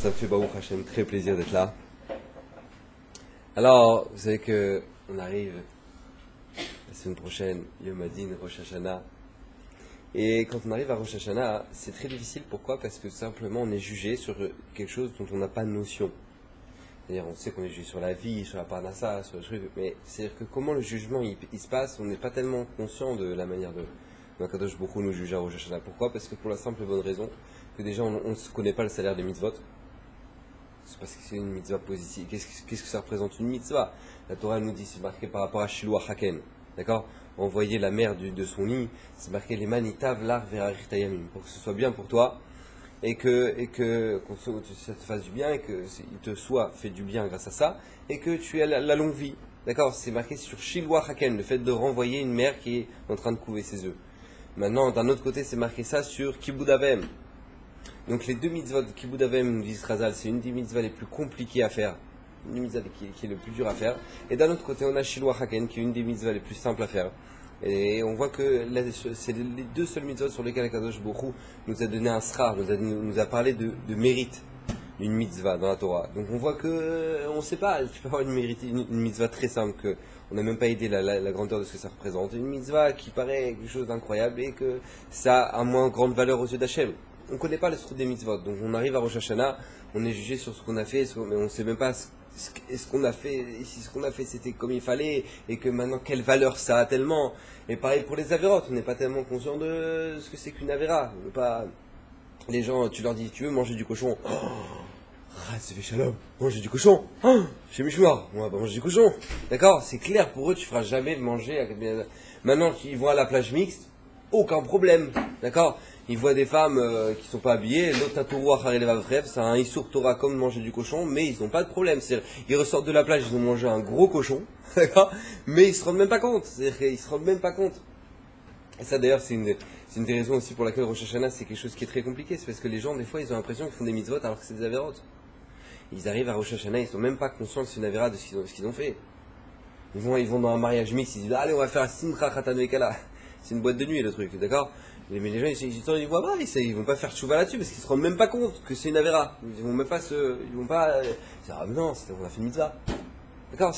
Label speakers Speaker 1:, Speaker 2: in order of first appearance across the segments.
Speaker 1: Ça me fait Baruch Hashem très plaisir d'être là. Alors, vous savez que on arrive la semaine prochaine, Yom Hadin, Rosh Hashanah. Et quand on arrive à Rosh Hashanah, c'est très difficile. Pourquoi? Parce que simplement on est jugé sur quelque chose dont on n'a pas de notion. C'est-à-dire, on sait qu'on est jugé sur la vie, sur la parnassa, sur le truc, mais c'est-à-dire que comment le jugement il se passe, on n'est pas tellement conscient de la manière dont Kadosh Baruch Hu nous juge à Rosh Hashanah. Pourquoi? Parce que pour la simple et bonne raison que déjà on ne connaît pas le salaire des mitzvot. C'est parce que c'est une mitzvah positive. Qu'est-ce que ça représente une mitzvah? La Torah nous dit, c'est marqué par rapport à Shiloh Haken. D'accord? Envoyer la mère de son lit, c'est marqué les manitav lar verarich tayamim, pour que ce soit bien pour toi et que ça te fasse du bien et que il te soit fait du bien grâce à ça et que tu aies la longue vie. D'accord? C'est marqué sur Shiloh Haken, le fait de renvoyer une mère qui est en train de couver ses œufs. Maintenant, d'un autre côté, c'est marqué ça sur Kibud Avem. Donc les deux mitzvot de Kibud Avem, nous dit Razal, c'est une des mitzvahs les plus compliquées à faire, une des mitzvahs qui est le plus dur à faire. Et d'un autre côté, on a Shiloh Haken, qui est une des mitzvahs les plus simples à faire. Et on voit que c'est les deux seuls mitzvot sur lesquels Kadosh Baruch Hu nous a donné un srar, nous a parlé de mérite d'une mitzvah dans la Torah. Donc on voit que, on ne sait pas, tu peux avoir une mitzvah très simple, que on n'a même pas idée la grandeur de ce que ça représente. Une mitzvah qui paraît quelque chose d'incroyable et que ça a moins grande valeur aux yeux d'Hachem. On ne connaît pas le truc des mitzvot, donc on arrive à Rosh Hashanah, on est jugé sur ce qu'on a fait, mais on ne sait même pas ce qu'on a fait, si ce qu'on a fait c'était comme il fallait, et que maintenant quelle valeur ça a tellement. Et pareil pour les avérotes, on n'est pas tellement conscient de ce que c'est qu'une avéra. Les gens, tu leur dis, tu veux manger du cochon? C'est fait shalom, manger du cochon. Chez Mishmar, on va pas manger du cochon. D'accord? C'est clair pour eux, tu feras jamais manger. Maintenant qu'ils vont à la plage mixte, aucun problème. D'accord? Ils voient des femmes qui sont pas habillées, l'autre c'est un Issour Torah comme manger du cochon, mais ils n'ont pas de problème. Ils ressortent de la plage, ils ont mangé un gros cochon, d'accord? Mais ils se rendent même pas compte. C'est-à-dire qu'ils se rendent même pas compte. Et ça d'ailleurs c'est une des raisons aussi pour laquelle Rosh Hashanah c'est quelque chose qui est très compliqué. C'est parce que les gens des fois ils ont l'impression qu'ils font des mitzvot alors que c'est des avérotes. Ils arrivent à Rosh Hashanah, ils sont même pas conscients que c'est une avéra de ce qu'ils ont fait. Ils vont dans un mariage mixte, ils disent allez on va faire Simcha Khatan Vekala. C'est une boîte de nuit le truc, d'accord? Mais les gens ils voient pas, ils vont pas faire tchouva là-dessus parce qu'ils se rendent même pas compte que c'est une avéra. Ils vont même pas dire ah mais non, on a fait une mitzvah. D'accord?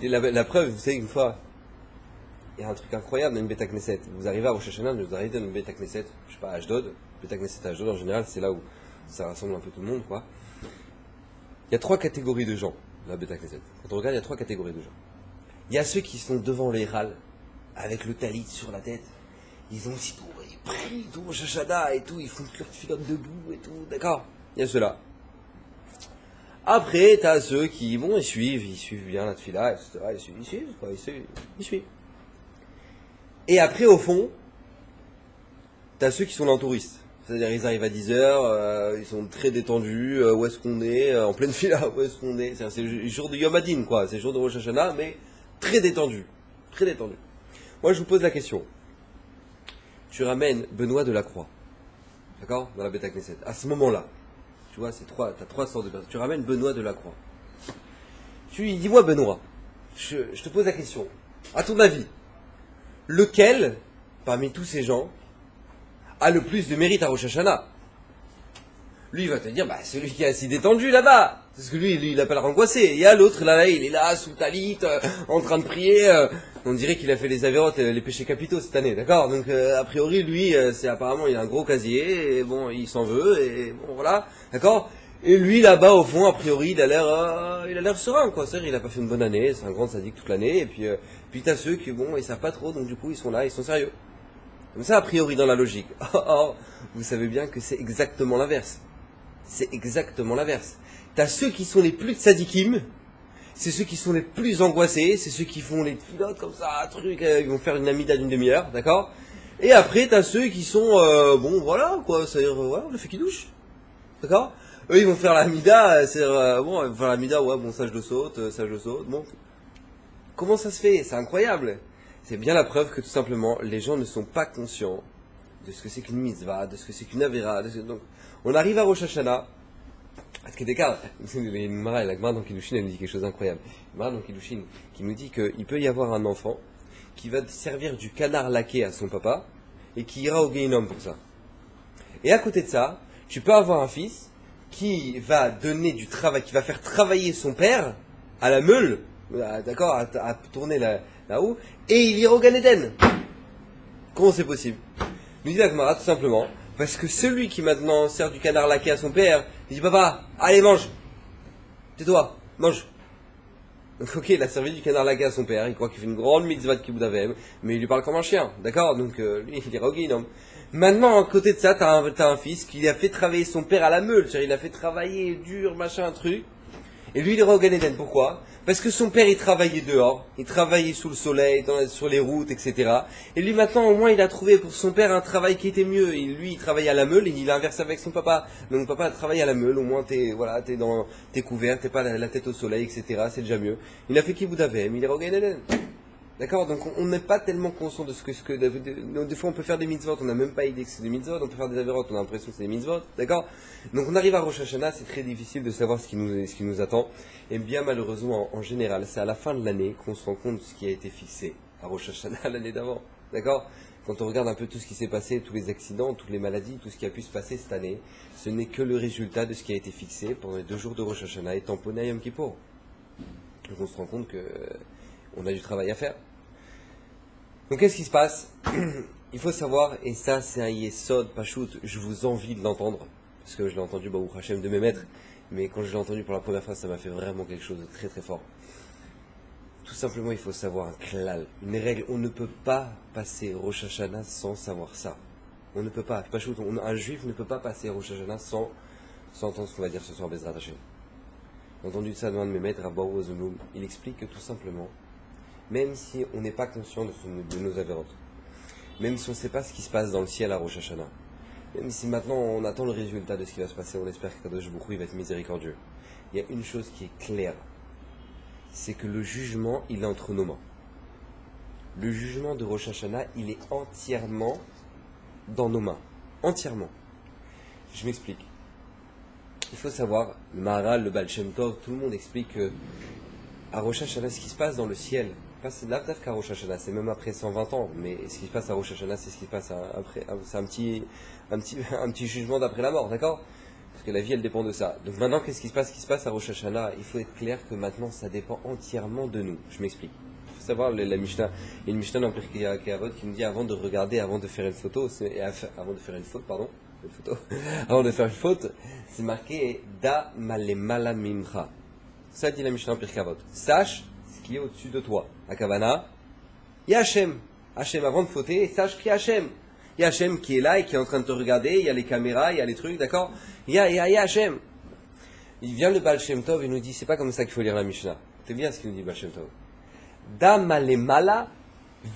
Speaker 1: La preuve, vous savez une fois, il y a un truc incroyable dans une Beta Knesset. Vous arrivez à Rosh Hashanah, vous arrivez dans une Beta Knesset, je sais pas, à Ashdod, Beta Knesset à Ashdod en général, c'est là où ça rassemble un peu tout le monde, quoi. Il y a trois catégories de gens, la Beta Knesset. Quand on regarde, il y a trois catégories de gens. Il y a ceux qui sont devant les Hal, avec le talit sur la tête. Ils ont aussi tout, ils prient tout, Rosh Hashanah et tout, ils font leur filote debout et tout, d'accord? Il y a ceux-là. Après, t'as ceux qui, ils suivent bien la tefila, etc. Ils suivent. Et après, au fond, t'as ceux qui sont là en touriste. C'est-à-dire, ils arrivent à 10h, ils sont très détendus, où est-ce qu'on est, en pleine fila, où est-ce qu'on est. C'est le jour de Yom Hadin, quoi. C'est le jour de Rosh Hashanah, mais très détendu. Très détendu. Moi, je vous pose la question. Tu ramènes Benoît de la Croix, d'accord, dans la Beta Knesset. À ce moment-là, tu vois, t'as trois sortes de personnes. Tu ramènes Benoît de la Croix. Tu lui dis, moi Benoît, je te pose la question. À ton avis, lequel, parmi tous ces gens, a le plus de mérite à Rosh Hashanah? Lui, il va te dire, celui qui est assis détendu là-bas. Parce que lui, il a pas l'air angoissé. Il y a l'autre, là, il est là, sous talit, en train de prier. On dirait qu'il a fait les avérotes, les péchés capitaux cette année, d'accord? Donc, a priori, lui, apparemment, il a un gros casier, et bon, il s'en veut, et bon, voilà, d'accord? Et lui, là-bas, au fond, a priori, il a l'air serein, quoi. C'est-à-dire, il a pas fait une bonne année, c'est un grand sadique toute l'année, et puis t'as ceux qui, bon, ils savent pas trop, donc du coup, ils sont là, ils sont sérieux. Comme ça, a priori, dans la logique. Or, vous savez bien que c'est exactement l'inverse. C'est exactement l'inverse. T'as ceux qui sont les plus tzadikim, c'est ceux qui sont les plus angoissés, c'est ceux qui font les pilotes comme ça, ils vont faire une amida d'une demi-heure, d'accord? Et après, t'as ceux qui sont, bon, voilà, quoi, c'est-à-dire, voilà, on a fait qui douche, d'accord? Eux, ils vont faire l'amida, c'est-à-dire, bon, ils vont faire l'amida, ouais, bon, ça je le saute, bon. Comment ça se fait? C'est incroyable. C'est bien la preuve que tout simplement, les gens ne sont pas conscients de ce que c'est qu'une mitzvah, de ce que c'est qu'une avéra. Donc, on arrive à Rosh Hashanah. La Gemara dans Kiddushin, elle nous dit quelque chose d'incroyable. La Gemara dans Kiddushin, qui nous dit qu'il peut y avoir un enfant qui va servir du canard laqué à son papa et qui ira au Guéhinom pour ça. Et à côté de ça, tu peux avoir un fils qui va donner du travail, qui va faire travailler son père à la meule, d'accord, à tourner là-haut, et il ira au Gan Eden. Comment c'est possible? Nous dit la Gemara tout simplement, parce que celui qui maintenant sert du canard laqué à son père, il dit papa, allez mange, tais-toi, mange. Donc ok, il a servi du canard laqué à son père, il croit qu'il fait une grande mitzvah de Kibbout Avem, mais il lui parle comme un chien, d'accord? Donc lui, il ira au Guinom. Maintenant, à côté de ça, t'as un fils qui a fait travailler son père à la meule, c'est-à-dire il a fait travailler dur, machin, un truc, et lui il ira au Gan Eden. Pourquoi? Parce que son père il travaillait dehors, il travaillait sous le soleil, sur les routes, etc. Et lui maintenant au moins il a trouvé pour son père un travail qui était mieux. Lui il travaillait à la meule et il a inversé avec son papa. Donc papa travaille à la meule, au moins t'es couvert, t'es pas la tête au soleil, etc. C'est déjà mieux. Il a fait Kibbout Avem, il ira au Gan Eden. D'accord, donc on n'est pas tellement conscient de des fois on peut faire des mitzvot, on n'a même pas idée que c'est des mitzvot, on peut faire des avérotes, on a l'impression que c'est des mitzvot, d'accord? Donc on arrive à Rosh Hashanah, c'est très difficile de savoir ce qui nous attend, et bien malheureusement en général, c'est à la fin de l'année qu'on se rend compte de ce qui a été fixé à Rosh Hashanah l'année d'avant, d'accord? Quand on regarde un peu tout ce qui s'est passé, tous les accidents, toutes les maladies, tout ce qui a pu se passer cette année, ce n'est que le résultat de ce qui a été fixé pendant les 2 jours de Rosh Hashanah et tamponné à Yom Kippour. Donc on se rend compte que on a du travail à faire. Donc qu'est-ce qui se passe? Il faut savoir, et ça c'est un yesod, pachout, je vous envie de l'entendre, parce que je l'ai entendu Baruch Hashem de mes maîtres, mais quand je l'ai entendu pour la première fois, ça m'a fait vraiment quelque chose de très très fort. Tout simplement, il faut savoir un klal, une règle, on ne peut pas passer Rosh Hashanah sans savoir ça. On ne peut pas, pachout, un juif ne peut pas passer Rosh Hashanah sans entendre ce qu'on va dire ce soir, Bezrat Hashem. J'ai entendu ça de l'un de mes maîtres, Rabba Ozonoum, il explique que tout simplement, même si on n'est pas conscient de nos avérotes, même si on ne sait pas ce qui se passe dans le ciel à Rosh Hashanah, même si maintenant on attend le résultat de ce qui va se passer, on espère que Kadosh Baruch Hu va être miséricordieux, il y a une chose qui est claire, c'est que le jugement, il est entre nos mains. Le jugement de Rosh Hashanah, il est entièrement dans nos mains. Entièrement. Je m'explique. Il faut savoir, le Maharal, le Baal Shem Tov, tout le monde explique que à Rosh Hashanah, ce qui se passe dans le ciel, c'est là peut-être qu'à Rosh Hashanah, c'est même après 120 ans, mais ce qui se passe à Rosh Hashanah, c'est ce qui se passe après, c'est un petit jugement d'après la mort, d'accord? Parce que la vie, elle dépend de ça. Donc maintenant, qu'est-ce qui se passe? Ce qui se passe à Rosh Hashanah, il faut être clair que maintenant, ça dépend entièrement de nous. Je m'explique. Il faut savoir, la Mishnah, il y a une Mishnah dans Pirkei Avot qui nous dit avant de regarder, avant de faire une photo, avant de faire une faute, pardon, avant de faire une faute, c'est marqué Da malemala mimcha. Ça dit la Mishnah en Pirkei Avot. Sache ce qui est au-dessus de toi. La Kavana, il y a Hachem. Hachem, avant de fauter, sache qu'il y a Hachem. Il y a Hachem qui est là et qui est en train de te regarder, il y a les caméras, il y a les trucs, d'accord? Il y a Hachem. Il vient le Baal Shem Tov et nous dit, c'est pas comme ça qu'il faut lire la Mishnah. C'est bien ce qu'il nous dit le Baal Shem Tov. Da malemala,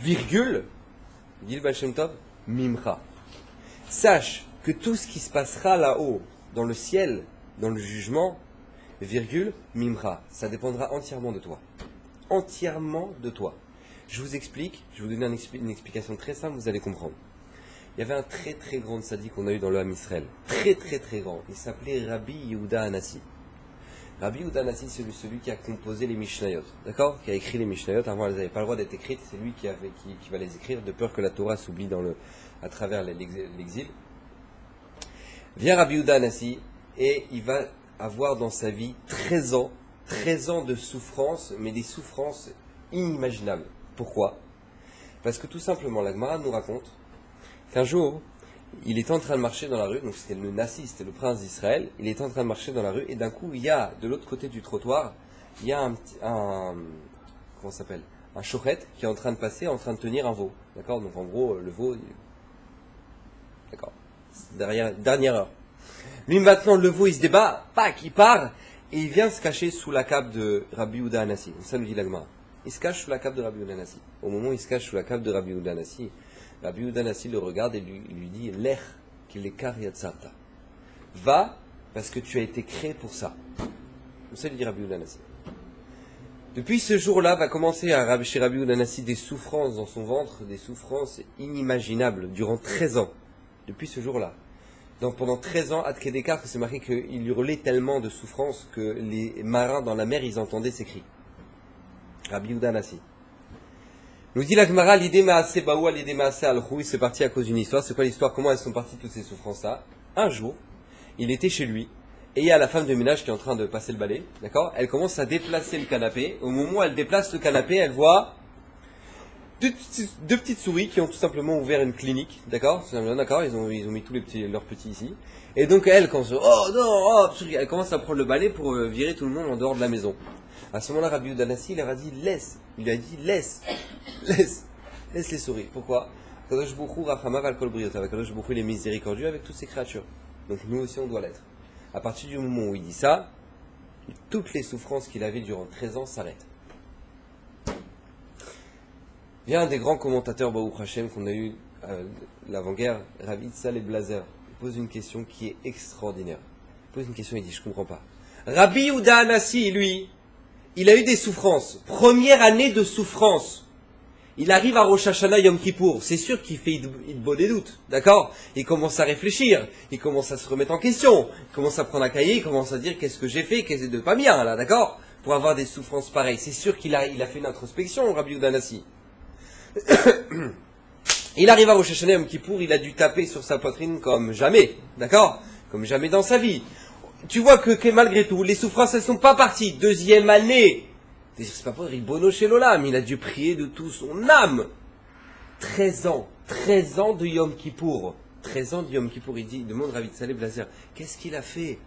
Speaker 1: virgule, dit le Baal Shem Tov, mimcha. Sache que tout ce qui se passera là-haut, dans le ciel, dans le jugement, virgule, mimcha, ça dépendra entièrement de toi. Entièrement de toi. Je vous explique, je vais vous donner une explication très simple, vous allez comprendre. Il y avait un très très grand tzaddik qu'on a eu dans le Ham Israël. Très très très grand. Il s'appelait Rabbi Yehuda Hanassi. Rabbi Yehuda Hanassi, c'est celui qui a composé les Mishnayot. D'accord? Qui a écrit les Mishnayot. Avant, elles n'avaient pas le droit d'être écrites. C'est lui qui va les écrire, de peur que la Torah s'oublie à travers l'exil. Vient Rabbi Yehuda Hanassi et il va avoir dans sa vie 13 ans de souffrance, mais des souffrances inimaginables. Pourquoi? Parce que tout simplement, la Gemara nous raconte qu'un jour, il était en train de marcher dans la rue, donc c'était le Nassi, c'était le prince d'Israël, il était en train de marcher dans la rue, et d'un coup, il y a, de l'autre côté du trottoir, il y a un shochet qui est en train de passer, en train de tenir un veau. D'accord? Donc en gros, le veau, d'accord, dernière heure. Lui maintenant, le veau, il se débat, pac, il part, et il vient se cacher sous la cape de Rabbi Yehuda Hanassi. Donc ça nous dit la Gemara. Il se cache sous la cape de Rabbi Yehuda Hanassi. Au moment où il se cache sous la cape de Rabbi Yehuda Hanassi, Rabbi Yehuda Hanassi le regarde et lui dit Lech kilekar yatzarta. Va, parce que tu as été créé pour ça. Comme ça, il dit Rabbi Yehuda Hanassi. Depuis ce jour-là, va commencer chez Rabbi Yehuda Hanassi des souffrances dans son ventre, des souffrances inimaginables, durant 13 ans. Depuis ce jour-là. Donc pendant 13 ans, Ad Kedekar, c'est marqué qu'il hurlait tellement de souffrances que les marins dans la mer, ils entendaient ses cris. Rabbi Yehuda Hanassi. Nous dit la Gemara, l'idée ma'aseh baoua, l'idée ma'aseh al-Khouy, c'est parti à cause d'une histoire. C'est quoi l'histoire? Comment elles sont parties toutes ces souffrances-là? Un jour, il était chez lui, Et il y a la femme de ménage qui est en train de passer le balai, d'accord? Elle commence à déplacer le canapé. Au moment où elle déplace le canapé, elle voit deux petites souris qui ont tout simplement ouvert une clinique, d'accord? D'accord, ils ont mis tous leurs petits ici. Et donc elle, oh non, oh, elle commence à prendre le balai pour virer tout le monde en dehors de la maison. À ce moment-là, Rabbi Yehuda Hanassi, il leur a dit laisse. Il lui a dit laisse les souris. Pourquoi? Kadosh Baruch Hu Rachamav al kol briotav. Kadosh Baruch Hu, il est miséricordieux avec toutes ses créatures. Donc nous aussi, on doit l'être. À partir du moment où il dit ça, toutes les souffrances qu'il avait durant 13 ans s'arrêtent. Il y a un des grands commentateurs Baruch Hashem qu'on a eu l'avant-guerre, Rabbi Tzalel Blazer. Il pose une question qui est extraordinaire. Il pose une question, il dit, je comprends pas. Rabbi Yehuda Hanassi, lui, il a eu des souffrances. Première année de souffrance. Il arrive à Rosh Hashanah Yom Kippour. C'est sûr qu'il fait Idbo des doutes. D'accord? Il commence à réfléchir. Il commence à se remettre en question. Il commence à prendre un cahier. Il commence à dire qu'est-ce que j'ai fait, qu'est-ce de pas bien, là. D'accord? Pour avoir des souffrances pareilles. C'est sûr qu'il a fait une introspection, Rabbi Yehuda Hanassi. Il arrive à Rosh Hashanah Yom Kippour. Il a dû taper sur sa poitrine comme jamais. D'accord? Comme jamais dans sa vie. Tu vois que malgré tout, les souffrances, elles sont pas parties. Deuxième année. C'est pas pour Ribono chez l'Olam. Il a dû prier de tout son âme. 13 ans de Yom Kippour. 13 ans de Yom Kippour. Il demande Rabbi Tzalel Blazer, qu'est-ce qu'il a fait?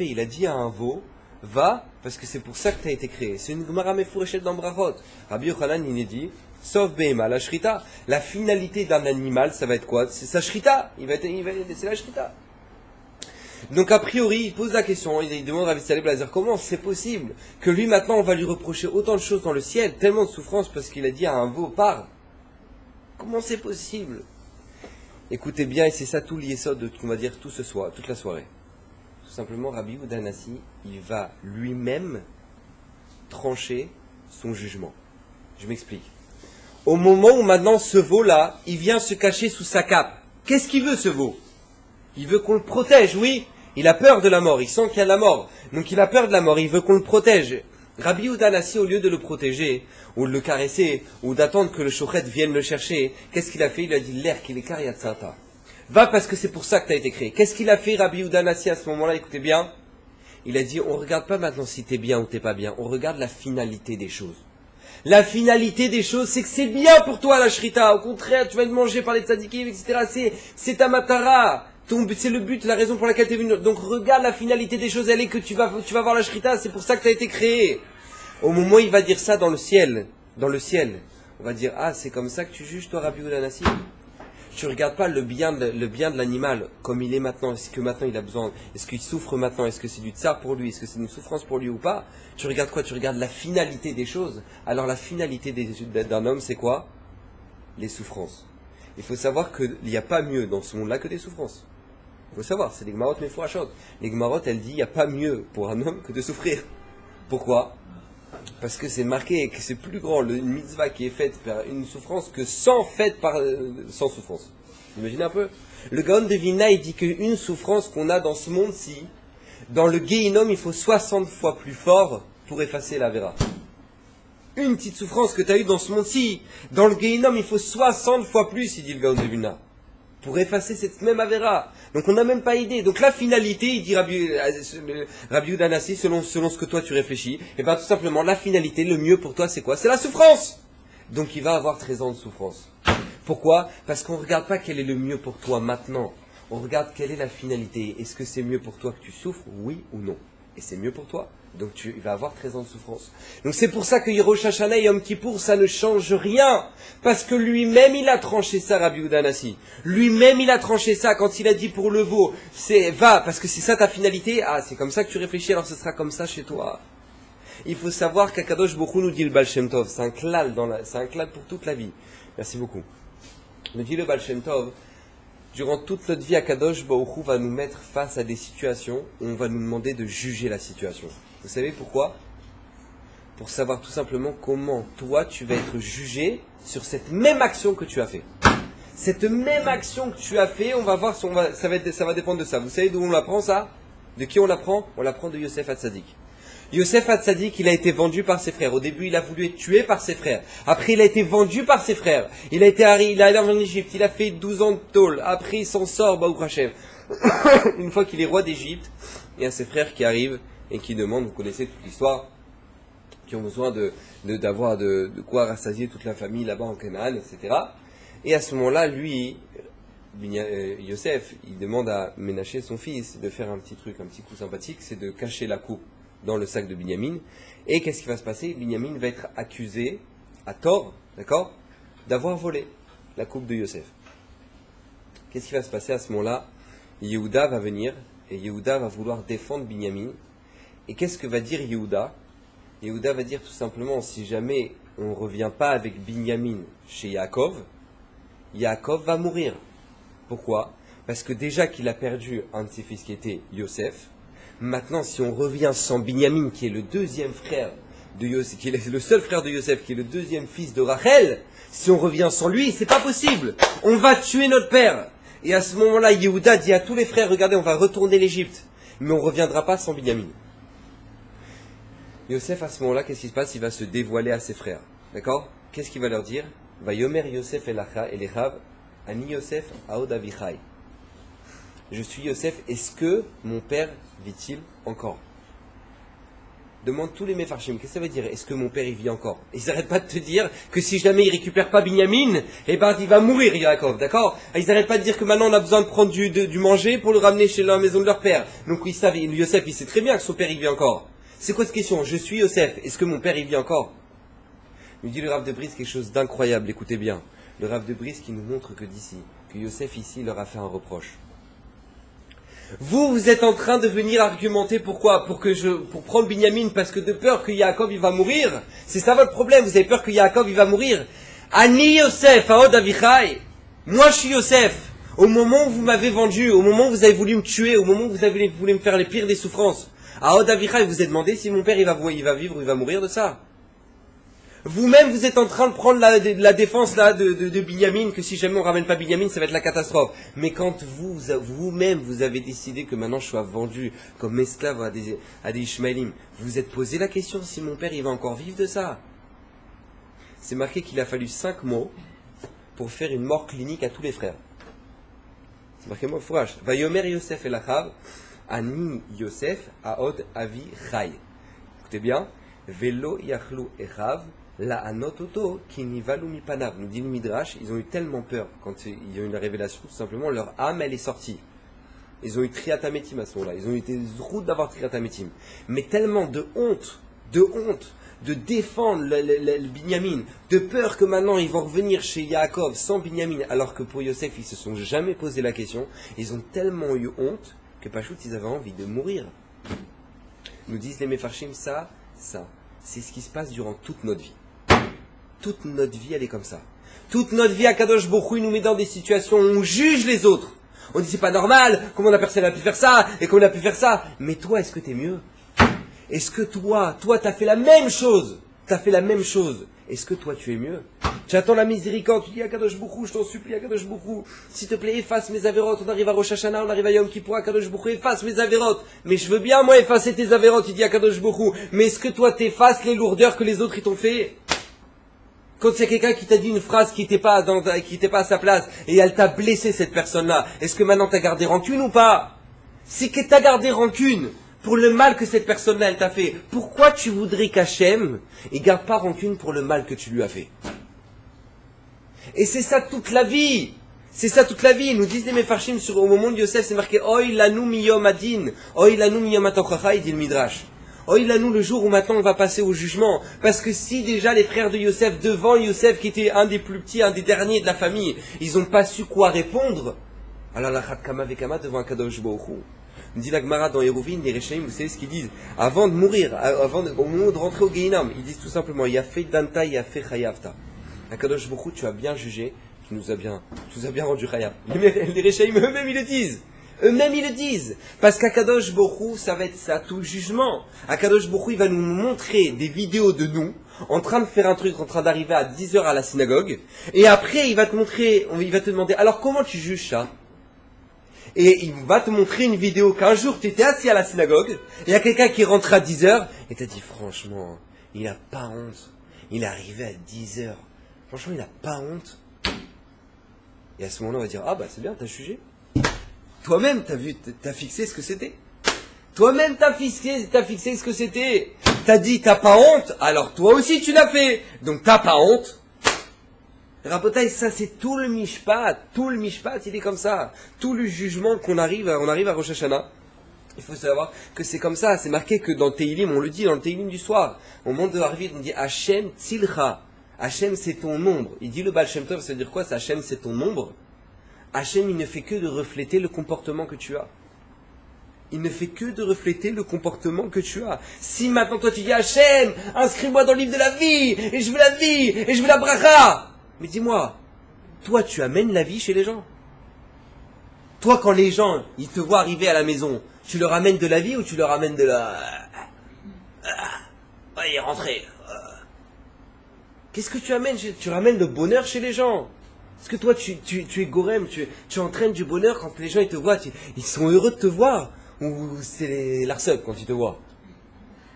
Speaker 1: Il a dit à un veau, va, parce que c'est pour ça que tu as été créé. C'est une Gemara Mefureshet dans Brachot. Rabbi Yochanan, il est dit, sauf Behema, la Shrita. La finalité d'un animal, ça va être quoi? C'est sa Shrita. C'est la Shrita. Donc a priori, il pose la question, il demande à Rabbi Tzalel Blazer, comment c'est possible que lui maintenant on va lui reprocher autant de choses dans le ciel, tellement de souffrance parce qu'il a dit à un veau, pars. Comment c'est possible? Écoutez bien, et c'est ça tout l'yesod de qu'on va dire tout ce soir, toute la soirée. Tout simplement, Rabbi Yehuda Hanassi, il va lui-même trancher son jugement. Je m'explique. Au moment où maintenant ce veau-là, il vient se cacher sous sa cape, qu'est-ce qu'il veut ce veau? Il veut qu'on le protège, oui. Il a peur de la mort, il sent qu'il y a la mort. Donc il a peur de la mort, il veut qu'on le protège. Rabbi Yehuda Hanassi, au lieu de le protéger, ou de le caresser, ou d'attendre que le shochet vienne le chercher, qu'est-ce qu'il a fait? Il lui a dit, l'air qu'il est kariatsata. Va parce que c'est pour ça que tu as été créé. Qu'est-ce qu'il a fait Rabbi Yehuda Hanassi à ce moment-là? Écoutez bien. Il a dit, on ne regarde pas maintenant si tu es bien ou tu n'es pas bien, on regarde la finalité des choses. La finalité des choses, c'est que c'est bien pour toi la shrita. Au contraire, tu vas être mangé par les tzadikim, etc. C'est ta matara. C'est le but, la raison pour laquelle tu es venu. Donc regarde la finalité des choses, elle est que tu vas voir la shrita, c'est pour ça que tu as été créé. Au moment où il va dire ça dans le ciel, on va dire, ah c'est comme ça que tu juges toi Rabbi Yehuda Hanassi? Tu regardes pas le bien de l'animal comme il est maintenant, est-ce que maintenant il a besoin, est-ce qu'il souffre maintenant, est-ce que c'est du tsar pour lui, est-ce que c'est une souffrance pour lui ou pas? Tu regardes quoi? Tu regardes la finalité des choses. Alors la finalité d'un homme c'est quoi? Les souffrances. Il faut savoir qu'il n'y a pas mieux dans ce monde-là que des souffrances. Il faut savoir, c'est les Gemarot Mefourachot. Les Gemarot, elles disent, il n'y a pas mieux pour un homme que de souffrir. Pourquoi? Parce que c'est marqué que c'est plus grand, une mitzvah qui est faite par une souffrance que sans souffrance. Vous imaginez un peu? Le Gaon de Vilna, il dit qu'une souffrance qu'on a dans ce monde-ci, dans le Gehinom, il faut 60 fois plus fort pour effacer la Vera. Une petite souffrance que tu as eue dans ce monde-ci, dans le Gehinom, il faut 60 fois plus, il dit le Gaon de Vilna, pour effacer cette même Avera. Donc on n'a même pas idée. Donc la finalité, il dit Rabbi Yehuda Hanassi, selon ce que toi tu réfléchis, et bien tout simplement, la finalité, le mieux pour toi c'est quoi? C'est la souffrance. Donc il va avoir 13 ans de souffrance. Pourquoi? Parce qu'on ne regarde pas quel est le mieux pour toi maintenant. On regarde quelle est la finalité. Est-ce que c'est mieux pour toi que tu souffres, oui ou non? Et c'est mieux pour toi. Donc tu vas avoir 13 ans de souffrance. Donc c'est pour ça que Rosh Hashanah et Yom Kippour, ça ne change rien. Parce que lui-même, il a tranché ça, Rabbi Yehuda Hanassi. Lui-même, il a tranché ça quand il a dit pour le veau, va, parce que c'est ça ta finalité. Ah, c'est comme ça que tu réfléchis, alors ce sera comme ça chez toi. Il faut savoir qu'Akadosh Baruch Hu nous dit le Baal Shem Tov. C'est un klal pour toute la vie. Merci beaucoup. Nous dit le Baal Shem Tov. Durant toute notre vie, Akadosh Baruch Hu va nous mettre face à des situations où on va nous demander de juger la situation. Vous savez pourquoi? Pour savoir tout simplement comment toi tu vas être jugé sur cette même action que tu as fait. Cette même action que tu as fait, on va voir, ça va dépendre de ça. Vous savez d'où on l'apprend ça? De qui on l'apprend? On l'apprend de Yosef Hatzadik. Yosef Hatzadik, il a été vendu par ses frères. Au début, il a voulu être tué par ses frères. Après, il a été vendu par ses frères. Il est allé en Égypte. Il a fait 12 ans de tôle. Après, il s'en sort, Baruch Hashem. une fois qu'il est roi d'Égypte, il y a ses frères qui arrivent et qui demandent, vous connaissez toute l'histoire, qui ont besoin d'avoir de quoi rassasier toute la famille là-bas en Canaan, etc. Et à ce moment-là, lui, Yosef, il demande à Ménaché, son fils, de faire un petit truc, un petit coup sympathique, c'est de cacher la coupe dans le sac de Binyamin. Et qu'est-ce qui va se passer? Binyamin va être accusé, à tort, d'accord, d'avoir volé la coupe de Yosef. Qu'est-ce qui va se passer à ce moment-là? Yehuda va venir, et Yehuda va vouloir défendre Binyamin. Et qu'est-ce que va dire Yehuda? Yehuda va dire tout simplement, si jamais on ne revient pas avec Binyamin chez Yaakov, Yaakov va mourir. Pourquoi? Parce que déjà qu'il a perdu un de ses fils qui était Yosef, maintenant si on revient sans Binyamin, qui est le deuxième frère de Yosef, qui est le seul frère de Yosef, qui est le deuxième fils de Rachel, si on revient sans lui, c'est pas possible. On va tuer notre père. Et à ce moment-là, Yehuda dit à tous les frères, regardez, on va retourner l'Égypte, mais on ne reviendra pas sans Binyamin. Yosef, à ce moment-là, qu'est-ce qui se passe? Il va se dévoiler à ses frères. D'accord? Qu'est-ce qu'il va leur dire? Va yomer Yosef el Echav, ani Yosef aod avichai. Je suis Yosef, est-ce que mon père vit-il encore? Demande tous les Mefarshim, qu'est-ce que ça veut dire? Est-ce que mon père il vit encore? Ils n'arrêtent pas de te dire que si jamais il récupère pas Binyamin, eh ben il va mourir Yaakov, d'accord? Ils n'arrêtent pas de dire que maintenant on a besoin de prendre du manger pour le ramener chez la maison de leur père. Donc ils savent, Yosef il sait très bien que son père il vit encore. C'est quoi cette question? Je suis Yosef, est-ce que mon père il vit encore? Il dit le Rav de Brisk quelque chose d'incroyable, écoutez bien. Le Rav de Brisk qui nous montre que d'ici, que Yosef ici leur a fait un reproche. Vous êtes en train de venir argumenter pourquoi? Pour prendre Binyamin parce que de peur que Yaakov il va mourir. C'est ça votre problème, vous avez peur que Yaakov il va mourir. Ani Yosef, Aod Avichai. Moi je suis Yosef. Au moment où vous m'avez vendu, au moment où vous avez voulu me tuer, au moment où vous avez voulu me faire les pires des souffrances, Aod Avichai, vous avez demandé si mon père il va vivre ou il va mourir de ça. Vous-même, vous êtes en train de prendre la défense là de Binyamin, que si jamais on ramène pas Binyamin, ça va être la catastrophe. Mais quand vous-même, vous avez décidé que maintenant je sois vendu comme esclave à des Ishmaélim, vous vous êtes posé la question si mon père il va encore vivre de ça. C'est marqué qu'il a fallu 5 mots pour faire une mort clinique à tous les frères. C'est marqué moi fourrage. Va yomer Yosef el Achav, ani Yosef aod avi chai. Écoutez bien. Velo yachlu echav. La anototo qui nivalu mipanav. Nous dit le Midrash, ils ont eu tellement peur quand il y a eu une révélation, tout simplement, leur âme elle est sortie. Ils ont eu triatametim à ce moment-là. Ils ont eu des routes d'avoir triatametim. Mais tellement de honte, de défendre le Binyamin, de peur que maintenant ils vont revenir chez Yaakov sans Binyamin, alors que pour Yosef ils se sont jamais posé la question. Ils ont tellement eu honte que Pachout ils avaient envie de mourir. Nous disent les Mefarshim ça, c'est ce qui se passe durant toute notre vie. Toute notre vie, elle est comme ça. Toute notre vie, Akadosh Baruch Hu, il nous met dans des situations où on juge les autres. On dit c'est pas normal, comment la personne a pu faire ça, et comment elle a pu faire ça. Mais toi, est-ce que t'es mieux? Est-ce que toi, t'as fait la même chose? Est-ce que toi, tu es mieux? Tu attends la miséricorde, tu dis Akadosh Baruch Hu, je t'en supplie, Akadosh Baruch Hu, s'il te plaît, efface mes avérotes. On arrive à Rosh Hashanah, on arrive à Yom Kippour, Akadosh Baruch Hu, efface mes avérotes. Mais je veux bien, moi, effacer tes avérotes, il dit Akadosh Baruch Hu. Mais est-ce que toi, t'effaces les lourdeurs que les autres ils t'ont fait? Quand il y a quelqu'un qui t'a dit une phrase qui n'était pas à sa place, et elle t'a blessé cette personne-là, est-ce que maintenant t'as gardé rancune ou pas? Si que t'as gardé rancune pour le mal que cette personne-là elle t'a fait, pourquoi tu voudrais qu'Hachem il garde pas rancune pour le mal que tu lui as fait? Et c'est ça toute la vie. Ils nous disent les Mefarshim au moment de Yosef, c'est marqué Oy lanu miyom adin, Oy lanu miyom atochacha, il dit le Midrash. Oy lanu le jour où maintenant on va passer au jugement. Parce que si déjà les frères de Yosef, devant Yosef qui était un des plus petits, un des derniers de la famille, ils n'ont pas su quoi répondre, alors la kama vekama devant un Kadosh Baruch Hu. Nous dit la Gemara dans Eruvin, les Rechaim, vous savez ce qu'ils disent? Avant de mourir, au moment de rentrer au Gehinam, ils disent tout simplement Yafé Danta, Yafé Chayavta. Akadosh Baruch Hu, tu as bien jugé, tu nous as bien rendu Chayav. Les Rechaim eux-mêmes ils le disent. Parce qu'Akadosh Baruch Hu, ça va être ça, tout le jugement. Akadosh Baruch Hu, il va nous montrer des vidéos de nous, en train de faire un truc, en train d'arriver à 10h à la synagogue, et après il va te demander, alors comment tu juges ça? Et il va te montrer une vidéo qu'un jour tu étais assis à la synagogue, et il y a quelqu'un qui rentre à 10h, et t'as dit franchement, il a pas honte. Il est arrivé à 10h. Franchement, il a pas honte. Et à ce moment-là, on va dire, ah bah c'est bien, t'as jugé. Toi-même, t'as fixé ce que c'était. Toi-même, t'as fixé ce que c'était. T'as dit, t'as pas honte, alors toi aussi tu l'as fait. Donc t'as pas honte. Rabotaï, ça c'est tout le mishpat, il est comme ça. Tout le jugement on arrive à Rosh Hashanah. Il faut savoir que c'est comme ça, c'est marqué que dans le Teilim, on le dit dans le Teilim du soir. Au moment de Harvit, on dit Hachem Tzilcha. Hachem c'est ton nombre. Il dit le Baal Shem Tov, ça veut dire quoi? C'est Hachem c'est ton nombre. Hachem il ne fait que de refléter le comportement que tu as. Il ne fait que de refléter le comportement que tu as. Si maintenant toi tu dis Hachem, inscris-moi dans le livre de la vie, et je veux la vie, et je veux la bracha. Mais dis-moi, toi tu amènes la vie chez les gens. Toi quand les gens, ils te voient arriver à la maison, tu leur amènes de la vie ou tu leur amènes de la... il est rentré. Qu'est-ce que tu amènes? Tu ramènes le bonheur chez les gens. Parce que toi tu es gorem, tu entraînes du bonheur quand les gens ils te voient, ils sont heureux de te voir. Ou c'est l'arseuil quand ils te voient.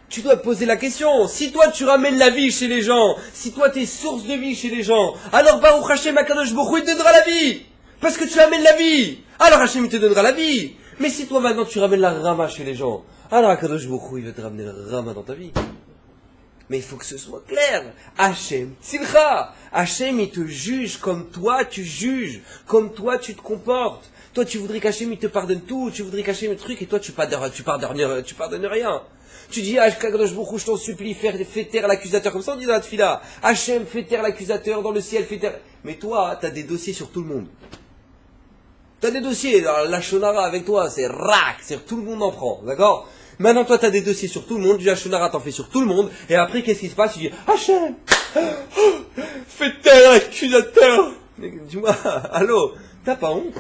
Speaker 1: Tu dois te poser la question. Si toi tu ramènes la vie chez les gens, si toi tu es source de vie chez les gens, alors Baruch Hashem Akadosh Baruch Hu, il te donnera la vie. Parce que tu amènes la vie. Alors Hashem il te donnera la vie. Mais si toi maintenant tu ramènes la rama chez les gens, alors Akadosh Baruch Hu, il va te ramener la rama dans ta vie. Mais il faut que ce soit clair. Hachem Tzilcha. Hachem il te juge comme toi tu juges, comme toi tu te comportes. Toi, tu voudrais qu'Hachem il te pardonne tout, tu voudrais qu'Hachem le truc, et toi, tu pardonnes rien. Tu dis, Kadosh Baruch Hu, je t'en supplie, fais taire l'accusateur, comme ça on dit dans la tefila. Hachem, fais taire l'accusateur dans le ciel, fais taire. Mais toi, tu as des dossiers sur tout le monde. Tu as des dossiers, la shonara avec toi, c'est rac, c'est tout le monde en prend, d'accord? Maintenant, toi, tu as des dossiers sur tout le monde, du shonara t'en fais sur tout le monde, et après, qu'est-ce qui se passe? Tu dis, Hachem, fais taire l'accusateur. Dis-moi, allô, t'as pas honte?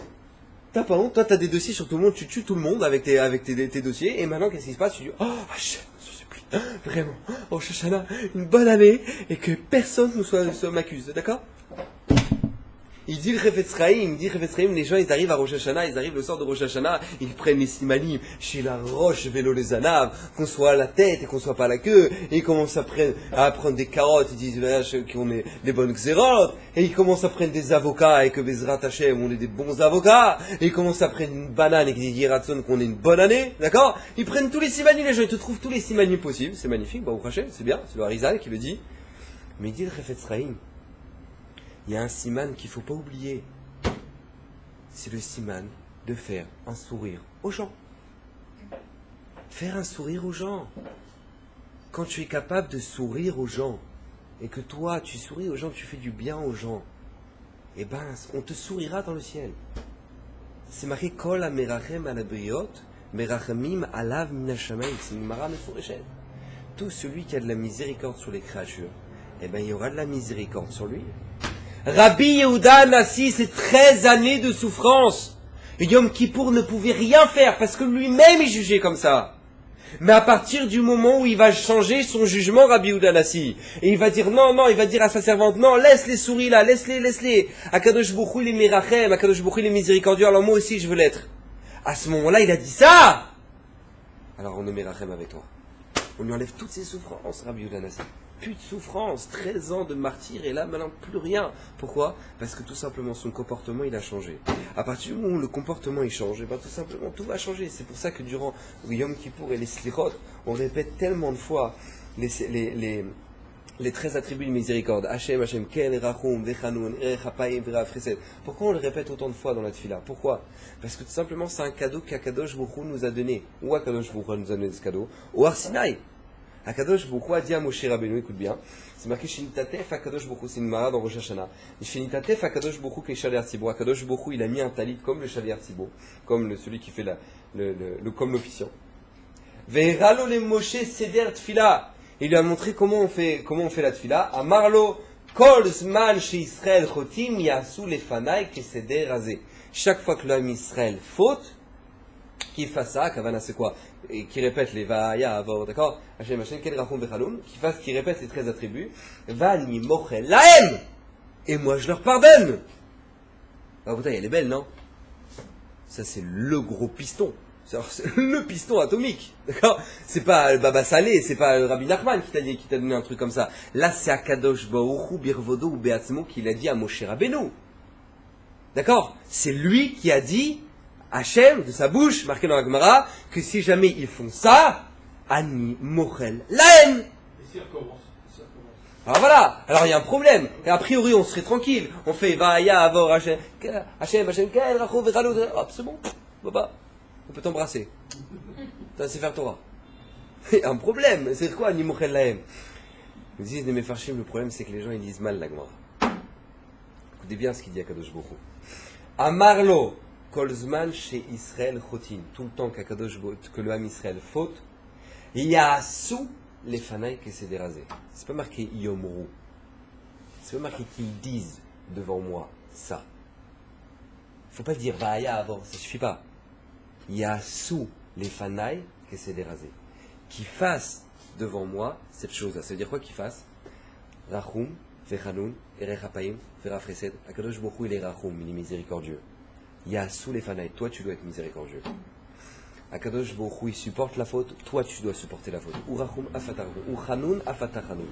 Speaker 1: T'as pas honte, toi t'as des dossiers sur tout le monde, tu tues tout le monde avec tes dossiers, et maintenant qu'est-ce qui se passe? Tu dis, oh Hachem, je te supplie, vraiment, oh Shoshana, une bonne année, et que personne ne m'accuse, d'accord? Il dit le Chefetz Chaim, les gens ils arrivent à Rosh Hashanah, ils arrivent le soir de Rosh Hashanah, ils prennent les simanim chez la roche, vélo les anaves, qu'on soit à la tête et qu'on soit pas à la queue, et ils commencent à prendre des carottes, ils disent qu'on est des bonnes xérotes, et ils commencent à prendre des avocats et que Bezrat Hashem on est des bons avocats, et ils commencent à prendre une banane et qu'ils disent Yeratzon qu'on est une bonne année, d'accord? Ils prennent tous les simanim, les gens ils te trouvent tous les simanim possibles, c'est magnifique, Baruch Hashem, c'est bien, c'est le Harizal qui le dit, mais il dit le Chefetz Chaim, il y a un siman qu'il ne faut pas oublier. C'est le siman de faire un sourire aux gens. Faire un sourire aux gens. Quand tu es capable de sourire aux gens, et que toi, tu souris aux gens, tu fais du bien aux gens, eh ben, on te sourira dans le ciel. C'est marqué Kol ha-merachem al habriot, merachamim alav min hashamayim. C'est une mara meforeshet. Tout celui qui a de la miséricorde sur les créatures, eh ben, il y aura de la miséricorde sur lui. Rabbi Yehuda Hanassi, c'est 13 années de souffrance. Et Yom Kippour ne pouvait rien faire parce que lui-même il jugeait comme ça. Mais à partir du moment où il va changer son jugement, Rabbi Yehuda Hanassi, et il va dire non, il va dire à sa servante, non, laisse les souris là, laisse-les. Akadosh Baruch Hu, il est mirachem, Akadosh Baruch Hu, il est miséricordieux, alors moi aussi je veux l'être. À ce moment-là, il a dit ça. Alors on est mirachem avec toi. On lui enlève toutes ses souffrances, Rabbi Yehuda Hanassi. Plus de souffrance, 13 ans de martyr, et là maintenant plus rien. Pourquoi? Parce que tout simplement son comportement il a changé. À partir du moment où le comportement il change, et ben tout simplement tout va changer. C'est pour ça que durant Yom Kippour et les Slichot, on répète tellement de fois les 13 attributs de miséricorde. Hachem, Ken, Rachum, Vechanun, Erechapayim, Verav Chesed. Pourquoi on le répète autant de fois dans la tefila? Pourquoi? Parce que tout simplement c'est un cadeau qu'Akadosh Baruch Hu nous a donné. Ou Akadosh Baruch Hu nous a donné ce cadeau, ou Arsinaï. Akadosh Baruch Hu a dit à Moshe Rabbeinu, écoute bien, c'est marqué Shenitatef Akadosh Baruch Hu, c'est une mara dans Rosh Hashanah. Shenitatef Akadosh Baruch Hu Keshaliar Tzibo. Akadosh Baruch Hu, il a mis un talit comme le Shaliar Tzibo, comme celui qui fait comme l'officiant. Ve'eralo le Moshe Seder Tfila. Il lui a montré comment on fait la tfila. Amarlo Kol Zman She Israël Chotim Yasu Lefanai Keseder Razé. Chaque fois que l'homme Israël faute, qu'il fasse ça, Kavana c'est quoi? Et qui répète les Vaya Avor, d'accord? Hachem Hachem Ken Rachum Vechalum, qui répète les 13 attributs. Vani Mochel Lahem! Et moi je leur pardonne! Ah putain, elle est belle, non? Ça c'est le gros piston. C'est le piston atomique, d'accord? C'est pas le Baba Salé, c'est pas le Rabbi Nachman qui t'a donné un truc comme ça. Là c'est Akadosh Baruch Hu Birvodo ou Beatzmo qui l'a dit à Moshe Rabbeinu. D'accord? C'est lui qui a dit Hachem, de sa bouche, marqué dans la Gemara, que si jamais ils font ça, Ani Mochel Lahem.
Speaker 2: Et s'il recommence.
Speaker 1: Alors voilà, alors il y a un problème. Et a priori, on serait tranquille. On fait Vaya, Avor, Hachem, Hachem, Kael, Rachou, Veralou, hop, c'est bon, papa, on peut t'embrasser. Ça, c'est faire Torah. Il y a un problème. C'est quoi, Ani Mochel Lahem? Ils disent, les Mefarshim, le problème, c'est que les gens, ils lisent mal la Gemara. Écoutez bien ce qu'il dit à Kadosh Baruch Hu. Amarlo, Kolzman chez Israël Chotin. Tout le temps que le Ham Israël faute, il y a sous les fanaïs qui s'est dérasé. C'est pas marqué Yomru. C'est pas marqué qu'ils disent devant moi ça. Il faut pas dire Vaya avant, ça suffit pas. Il y a sous les fanaïs qui s'est dérasé. Qui fassent devant moi cette chose-là. Ça veut dire quoi qu'il fasse? Rachum, Vechanoun, Erechapayim, Verafresed. Akadosh Baruch Hu, il est Rachum, il est miséricordieux. Il y a sous les fanaïs, toi tu dois être miséricordieux. Akadosh Baruch Hu, il supporte la faute, toi tu dois supporter la faute. Ou Rachum afatarachum, ou Chanoun afatachanoun.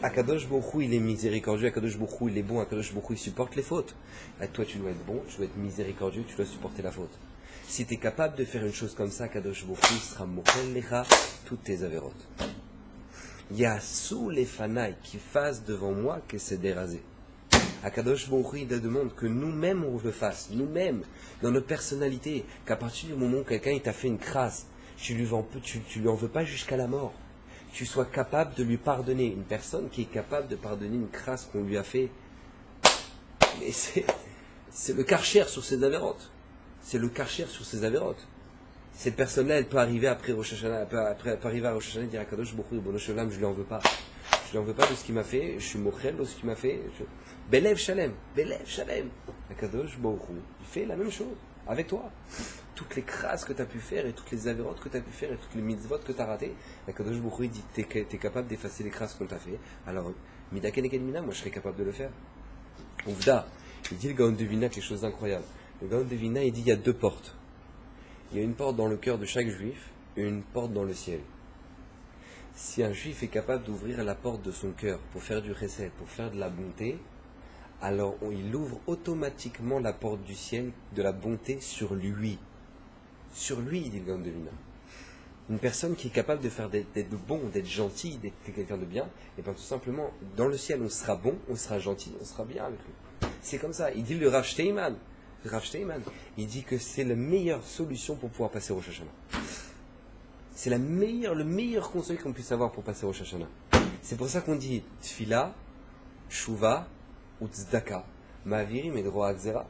Speaker 1: Akadosh Baruch Hu, il est miséricordieux, Akadosh Baruch Hu, il est bon, Akadosh Baruch Hu, il supporte les fautes. Et toi tu dois être bon, tu dois être miséricordieux, tu dois supporter la faute. Si tu es capable de faire une chose comme ça, Akadosh Baruch Hu sera mochel lecha toutes tes avérotes. Il y a sous les fanailles qui fassent devant moi que c'est dérasé. Akadosh Baruch Hu, il demande que nous-mêmes on le fasse, nous-mêmes, dans notre personnalité, qu'à partir du moment où quelqu'un il t'a fait une crasse, tu lui en veux pas jusqu'à la mort. Tu sois capable de lui pardonner. Une personne qui est capable de pardonner une crasse qu'on lui a fait, mais c'est le karcher sur ses avérotes. C'est le karcher sur ses avérotes. Cette personne-là, elle peut arriver après Rosh Hashanah, elle peut arriver à Rosh Hashanah et dire à Kadosh Baruch Hu, Ribono Shel Olam, je lui en veux pas. Je lui en veux pas de ce qu'il m'a fait, je suis mochel de ce qu'il m'a fait. Belev Shalem, Belev Shalem. Kadosh Baruch Hu, il fait la même chose avec toi. Toutes les crasses que tu as pu faire et toutes les avérotes que tu as pu faire et toutes les mitzvot que tu as ratées, Kadosh Baruch Hu, il dit tu es capable d'effacer les crasses qu'on t'a fait. Alors, Midaken et Mina, moi je serais capable de le faire. Ouvda, il dit le Gaon de Vilna quelque chose d'incroyable. Le Gaon de Vilna, il dit il y a deux portes. Il y a une porte dans le cœur de chaque juif et une porte dans le ciel. Si un juif est capable d'ouvrir la porte de son cœur pour faire du chesed, pour faire de la bonté, alors il ouvre automatiquement la porte du ciel de la bonté sur lui. Sur lui, dit le Gaon de Vilna. Une personne qui est capable de faire d'être bon, d'être gentil, d'être quelqu'un de bien, et bien tout simplement, dans le ciel, on sera bon, on sera gentil, on sera bien avec lui. C'est comme ça. Il dit le Rav Steinman, il dit que c'est la meilleure solution pour pouvoir passer au Rosh Hashanah. C'est le meilleur conseil qu'on puisse avoir pour passer au Rosh Hashanah. C'est pour ça qu'on dit Tfila, Shuva ou Tzedaka, Ma'avirim et Droa Gzera.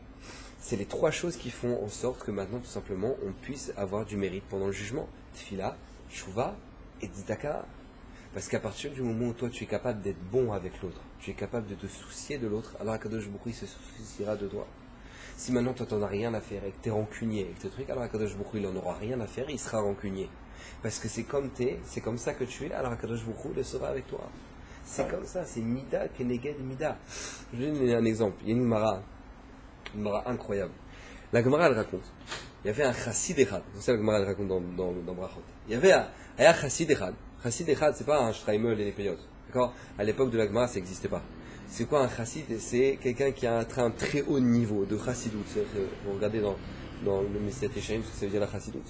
Speaker 1: C'est les trois choses qui font en sorte que maintenant, tout simplement, on puisse avoir du mérite pendant le jugement. Tfila, Shuva et Tzedaka. Parce qu'à partir du moment où toi tu es capable d'être bon avec l'autre, tu es capable de te soucier de l'autre, alors Akadosh Baruch Hu se souciera de toi. Si maintenant toi t'en as rien à faire et que t'es rancunier et que t'es truc, alors Akadosh Baruch Hu il en aura rien à faire et il sera rancunier. Parce que c'est comme ça que tu es, alors Akadosh Baruch Hu le sera avec toi. C'est comme ça, c'est Mida Keneged Mida. Je vais vous donner un exemple. Il y a une Gemara incroyable. La Gemara elle raconte. Il y avait un chassid echad. C'est ça la Gemara elle raconte dans Brachot. Il y avait un chassid echad. Chassid echad, c'est pas un Shtraimel et les Peyot. D'accord? À l'époque de la Gemara, ça n'existait pas. C'est quoi un chassid? C'est quelqu'un qui a un très haut niveau de chassidout. Vous regardez dans le Messiat Eshaim ce que ça veut dire la chassidout.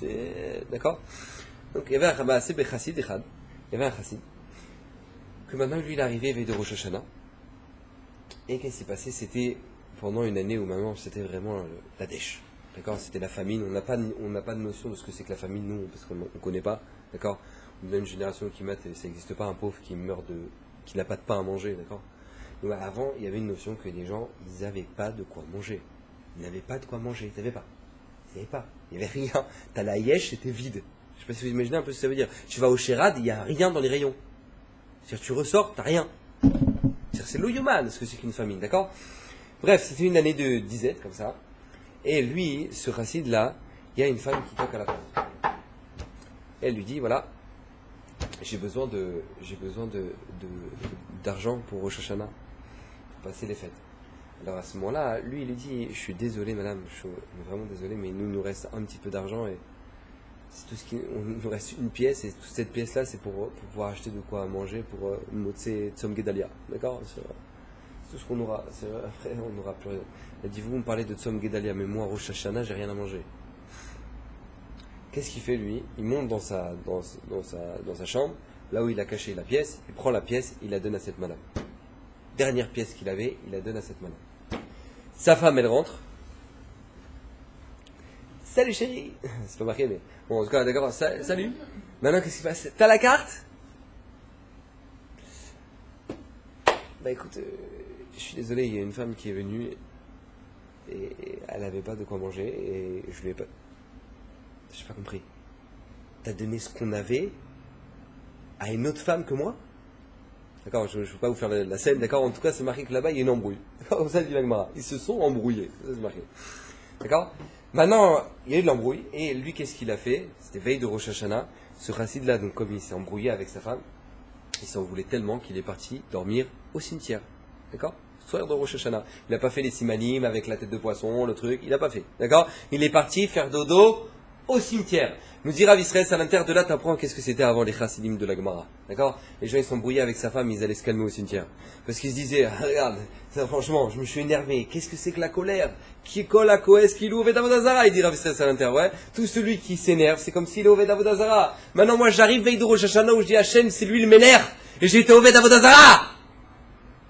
Speaker 1: D'accord? Donc il y avait un chassid echad. Il y avait un chassid. Que maintenant lui il est arrivé veille de Rosh Hashanah. Et qu'est-ce qui s'est passé? C'était pendant une année où maintenant c'était vraiment la dèche. D'accord? C'était la famine. On n'a pas de notion de ce que c'est que la famine, nous, parce qu'on ne connaît pas. D'accord? On a une génération qui ça n'existe pas un pauvre qui meurt qui n'a pas de pain à manger. D'accord? Donc avant, il y avait une notion que les gens, ils n'avaient pas de quoi manger. Ils n'avaient pas de quoi manger. Ils n'avaient pas. Il n'y avait rien. T'as la yesh, c'était vide. Je ne sais pas si vous imaginez un peu ce que ça veut dire. Tu vas au Sherad, il n'y a rien dans les rayons. C'est-à-dire tu ressors, t'as rien. C'est l'Oyoman, ce que c'est qu'une famine. D'accord? Bref, c'était une année de disette, comme ça. Et lui, ce chassid-là, il y a une femme qui toque à la porte. Elle lui dit, voilà, j'ai besoin d'argent pour Rosh Hashanah, pour passer les fêtes. Alors à ce moment-là, lui, il lui dit, je suis désolé, madame, je suis vraiment désolé, mais il nous reste un petit peu d'argent et c'est tout il nous reste une pièce et toute cette pièce-là, c'est pour pouvoir acheter de quoi manger pour Motse Tzom Gedalia. D'accord? C'est tout ce qu'on aura. Après, on n'aura plus rien. Elle dit, vous me parlez de Tzom Gedalia, mais moi, Rosh Hashanah, j'ai rien à manger. qu'est-ce qu'il fait lui? Il monte dans sa chambre, là où il a caché la pièce, il prend la pièce, il la donne à cette madame. Dernière pièce qu'il avait, il la donne à cette madame. Sa femme, elle rentre. Salut chérie. C'est pas marqué, mais bon, en tout cas, d'accord. Salut. Maintenant, qu'est-ce qui se passe? T'as la carte? Bah écoute, je suis désolé, il y a une femme qui est venue et elle avait pas de quoi manger et je lui ai pas. J'ai pas compris. T'as donné ce qu'on avait à une autre femme que moi? D'accord, je ne veux pas vous faire la scène, d'accord. En tout cas, c'est marqué que là-bas, il y a une embrouille. D'accord, ça dit l'Agmara. Ils se sont embrouillés. Ça, c'est marqué. D'accord. Maintenant, il y a eu de l'embrouille. Et lui, qu'est-ce qu'il a fait? C'était veille de Rosh Hashanah. Ce Chassid-là, donc, comme il s'est embrouillé avec sa femme, il s'en voulait tellement qu'il est parti dormir au cimetière. D'accord? Soir de Rosh Hashanah. Il n'a pas fait les simanim avec la tête de poisson, le truc. Il n'a pas fait. D'accord? Il est parti faire dodo au cimetière. Nous dit Rav Israël, à l'intérieur de là, tu apprends qu'est-ce que c'était avant les chassidim de la Gemara. D'accord? Les gens, ils sont brouillés avec sa femme, ils allaient se calmer au cimetière. Parce qu'ils se disaient, regarde, ça, franchement, je me suis énervé. Qu'est-ce que c'est que la colère? Qui colle à Koès, qui l'ouvre d'Avodazara? Il dit Rav Israël à l'intérieur, ouais. Tout celui qui s'énerve, c'est comme s'il est Oved d'Avodazara. Maintenant, moi, j'arrive veille de Rosh Hashanah où je dis Hachem, c'est lui le m'énerve. Et j'ai été Oved d'Avodazara.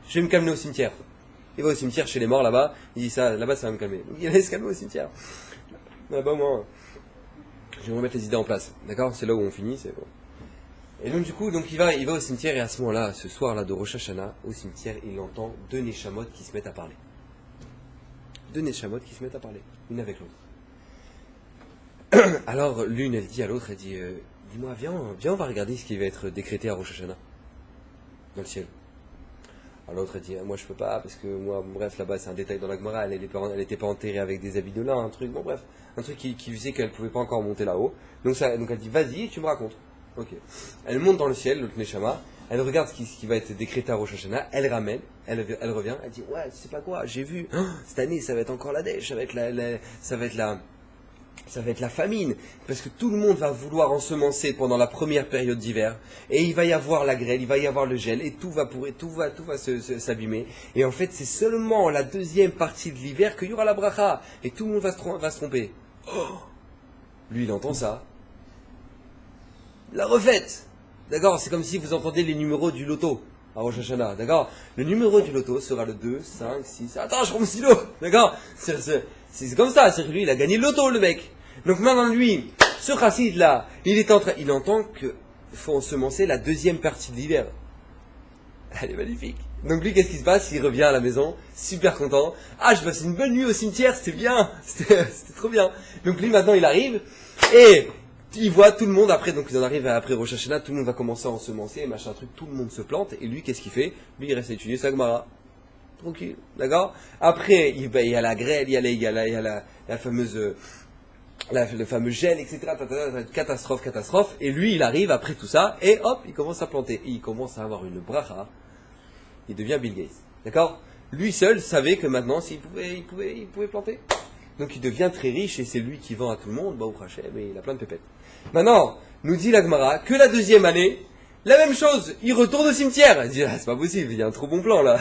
Speaker 1: Je vais me calmer au cimetière. Il va au cimetière chez les morts là-bas. Il dit ça, là-bas, ça va me calmer. Donc, il allait se calmer au cimetière. Là-bas, moi. Je vais remettre les idées en place, d'accord? C'est là où on finit, c'est bon. Et donc du coup, il va au cimetière et à ce moment-là, ce soir-là de Rosh Hashanah, au cimetière, il entend deux Neshamot qui se mettent à parler. Deux Neshamot qui se mettent à parler, une avec l'autre. Alors l'une, elle dit à l'autre, elle dit, dis-moi, viens, on va regarder ce qui va être décrété à Rosh Hashanah, dans le ciel. Alors l'autre, elle dit, moi je peux pas, parce que moi, bref, là-bas c'est un détail dans la Gemara, elle était pas enterrée avec des habits de lin, un truc, bon bref. Un truc qui faisait qu'elle pouvait pas encore monter là-haut. Donc elle dit, vas-y, tu me racontes. Ok. Elle monte dans le ciel, l'autre Neshama, elle regarde ce qui va être décrété à Rosh Hashanah, elle ramène, elle revient, elle dit, ouais, tu sais pas quoi, j'ai vu, cette année ça va être encore la dèche, ça va être la famine, parce que tout le monde va vouloir ensemencer pendant la première période d'hiver, et il va y avoir la grêle, il va y avoir le gel, et tout va s'abîmer. Et en fait, c'est seulement la deuxième partie de l'hiver qu'il y aura la bracha, et tout le monde va se tromper. Oh, lui, il entend ça. La refaite. D'accord, c'est comme si vous entendez les numéros du loto à Rosh Hashanah. D'accord, le numéro du loto sera le 2, 5, 6. Attends, je prends mon stylo. D'accord, c'est comme ça. C'est que lui, il a gagné le loto, le mec. Donc maintenant, lui, ce chassid là, il entend que faut ensemencer la deuxième partie de l'hiver. Elle est magnifique. Donc lui, qu'est-ce qui se passe? Il revient à la maison, super content. Ah, je passe une bonne nuit au cimetière, c'était bien, c'était trop bien. Donc lui, maintenant, il arrive et il voit tout le monde après. Donc il en arrive après Rosh Hashanah, tout le monde va commencer à ensemencer, machin truc, tout le monde se plante. Et lui, qu'est-ce qu'il fait? Lui, il reste à étudier sa Gemara. Tranquille, d'accord? Après, il y a la grêle, il y a la fameuse le fameux gel, etc. Catastrophe. Et lui, il arrive après tout ça, et hop, il commence à planter. Et il commence à avoir une bracha. Il devient Bill Gates. D'accord? Lui seul savait que maintenant, s'il il pouvait planter. Donc il devient très riche, et c'est lui qui vend à tout le monde. Bah, au Hachem, et il a plein de pépettes. Maintenant, nous dit la Gemara que la deuxième année, la même chose, il retourne au cimetière. Il dit, ah, c'est pas possible, il y a un trop bon plan là.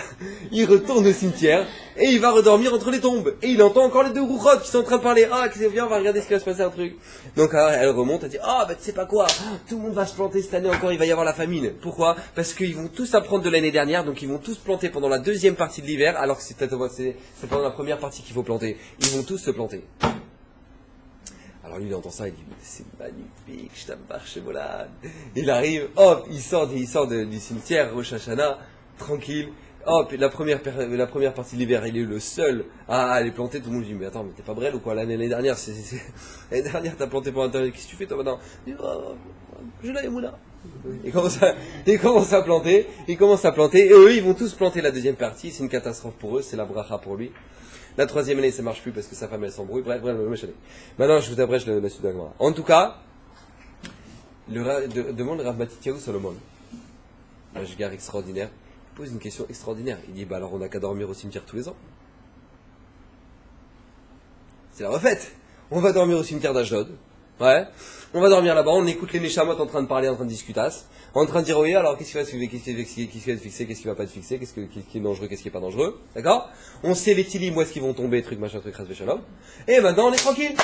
Speaker 1: Il retourne au cimetière et il va redormir entre les tombes. Et il entend encore les deux rouchots qui sont en train de parler. Ah, viens, on va regarder ce qui va se passer, un truc. Donc alors, elle remonte, elle dit, ah, bah tu sais pas quoi, tout le monde va se planter cette année encore, il va y avoir la famine. Pourquoi? Parce qu'ils vont tous apprendre de l'année dernière, donc ils vont tous planter pendant la deuxième partie de l'hiver, alors que c'est pendant la première partie qu'il faut planter. Ils vont tous se planter. Alors lui, il entend ça, il dit, mais c'est magnifique, je t'aime chez Molan. Il arrive, hop, il sort du cimetière, Rosh Hashanah, tranquille. Hop, la première partie de l'hiver, il est le seul à aller planter. Tout le monde dit, mais attends, mais t'es pas brel ou quoi? L'année dernière, l'année dernière, t'as planté pour l'intérieur, qu'est-ce que tu fais toi maintenant? Il dit, oh, je l'ai, Moula. Il commence à planter, et eux, ils vont tous planter la deuxième partie. C'est une catastrophe pour eux, c'est la bracha pour lui. La troisième année, ça marche plus parce que sa femme, elle s'embrouille. Bref, maintenant, je vous abrège la suite de la Gemara. En tout cas, demande Rav Matityahu Salomon, un gars extraordinaire, il pose une question extraordinaire. Il dit, bah alors on n'a qu'à dormir au cimetière tous les ans. C'est la refaite. On va dormir au cimetière d'Ashdod. Ouais. On va dormir là-bas, on écoute les Neshamot en train de parler, en train de discuter, en train de dire, oui, alors qu'est-ce qui va se fixer, qu'est-ce qui va être fixé, qu'est-ce qui va pas être fixé, qu'est-ce qui est dangereux, qu'est-ce qui est pas dangereux, d'accord? On sait les tilim, où est-ce qu'ils vont tomber, truc, machin, truc, ras, shalom. Et maintenant, on est tranquille.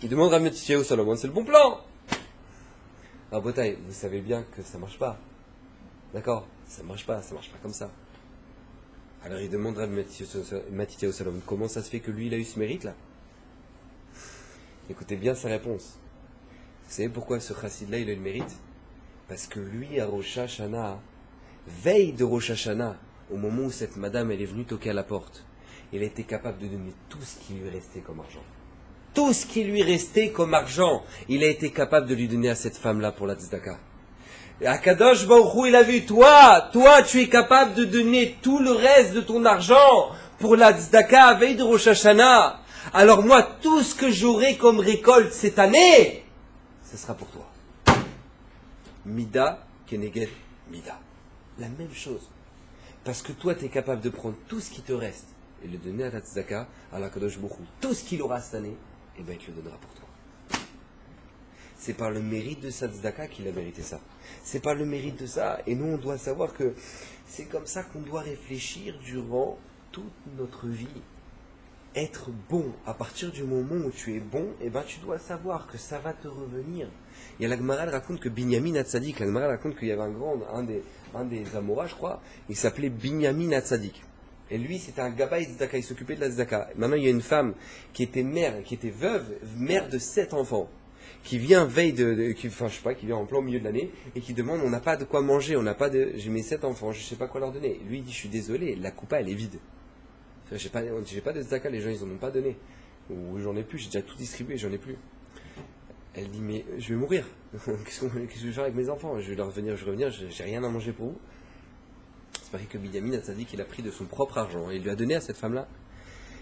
Speaker 1: Il demande à Matityahu Salomon, c'est le bon plan. Rabotai, vous savez bien que ça marche pas. D'accord? Ça marche pas comme ça. Alors il demande à Matityahu Salomon, comment ça se fait que lui il a eu ce mérite là? Écoutez bien sa réponse. Vous savez pourquoi ce chassid là il a eu le mérite? Parce que lui à Rosh Hashanah, veille de Rosh Hashanah, au moment où cette madame elle est venue toquer à la porte, il a été capable de donner tout ce qui lui restait comme argent. Tout ce qui lui restait comme argent, il a été capable de lui donner à cette femme-là pour la tzedaka. Et Akadosh Baruch Hu, il a vu, toi, tu es capable de donner tout le reste de ton argent pour la tzedaka à veille de Rosh Hashanah. Alors moi, tout ce que j'aurai comme récolte cette année, ce sera pour toi. Mida keneged mida. La même chose. Parce que toi, tu es capable de prendre tout ce qui te reste et le donner à la tzedaka, à la Kadosh Baruch Hu. Tout ce qu'il aura cette année, eh bien, il te le donnera pour toi. C'est par le mérite de sa tzedaka qu'il a mérité ça. C'est par le mérite de ça. Et nous, on doit savoir que c'est comme ça qu'on doit réfléchir durant toute notre vie. Être bon, à partir du moment où tu es bon, eh ben, tu dois savoir que ça va te revenir. Il y a la Gemara raconte que Binyamin Hatzadik, la Gemara raconte qu'il y avait un des Amoras, je crois, il s'appelait Binyamin Hatzadik. Et lui, c'était un Gabay Tzedaka, il s'occupait de la Tzedaka. Maintenant, il y a une femme qui était veuve, mère de 7 enfants, qui vient qui vient en plein milieu de l'année, et qui demande, on n'a pas de quoi manger, j'ai mes 7 enfants, je ne sais pas quoi leur donner. Lui, il dit, je suis désolé, la coupa, elle est vide. J'ai pas de tzedaka, les gens, ils en ont pas donné. Ou j'en ai plus, j'ai déjà tout distribué, j'en ai plus. Elle dit, mais je vais mourir. Qu'est-ce que je vais faire avec mes enfants? Je vais revenir, j'ai rien à manger pour vous. C'est pareil que Binyamin Hatzadik, il a pris de son propre argent et il lui a donné à cette femme-là.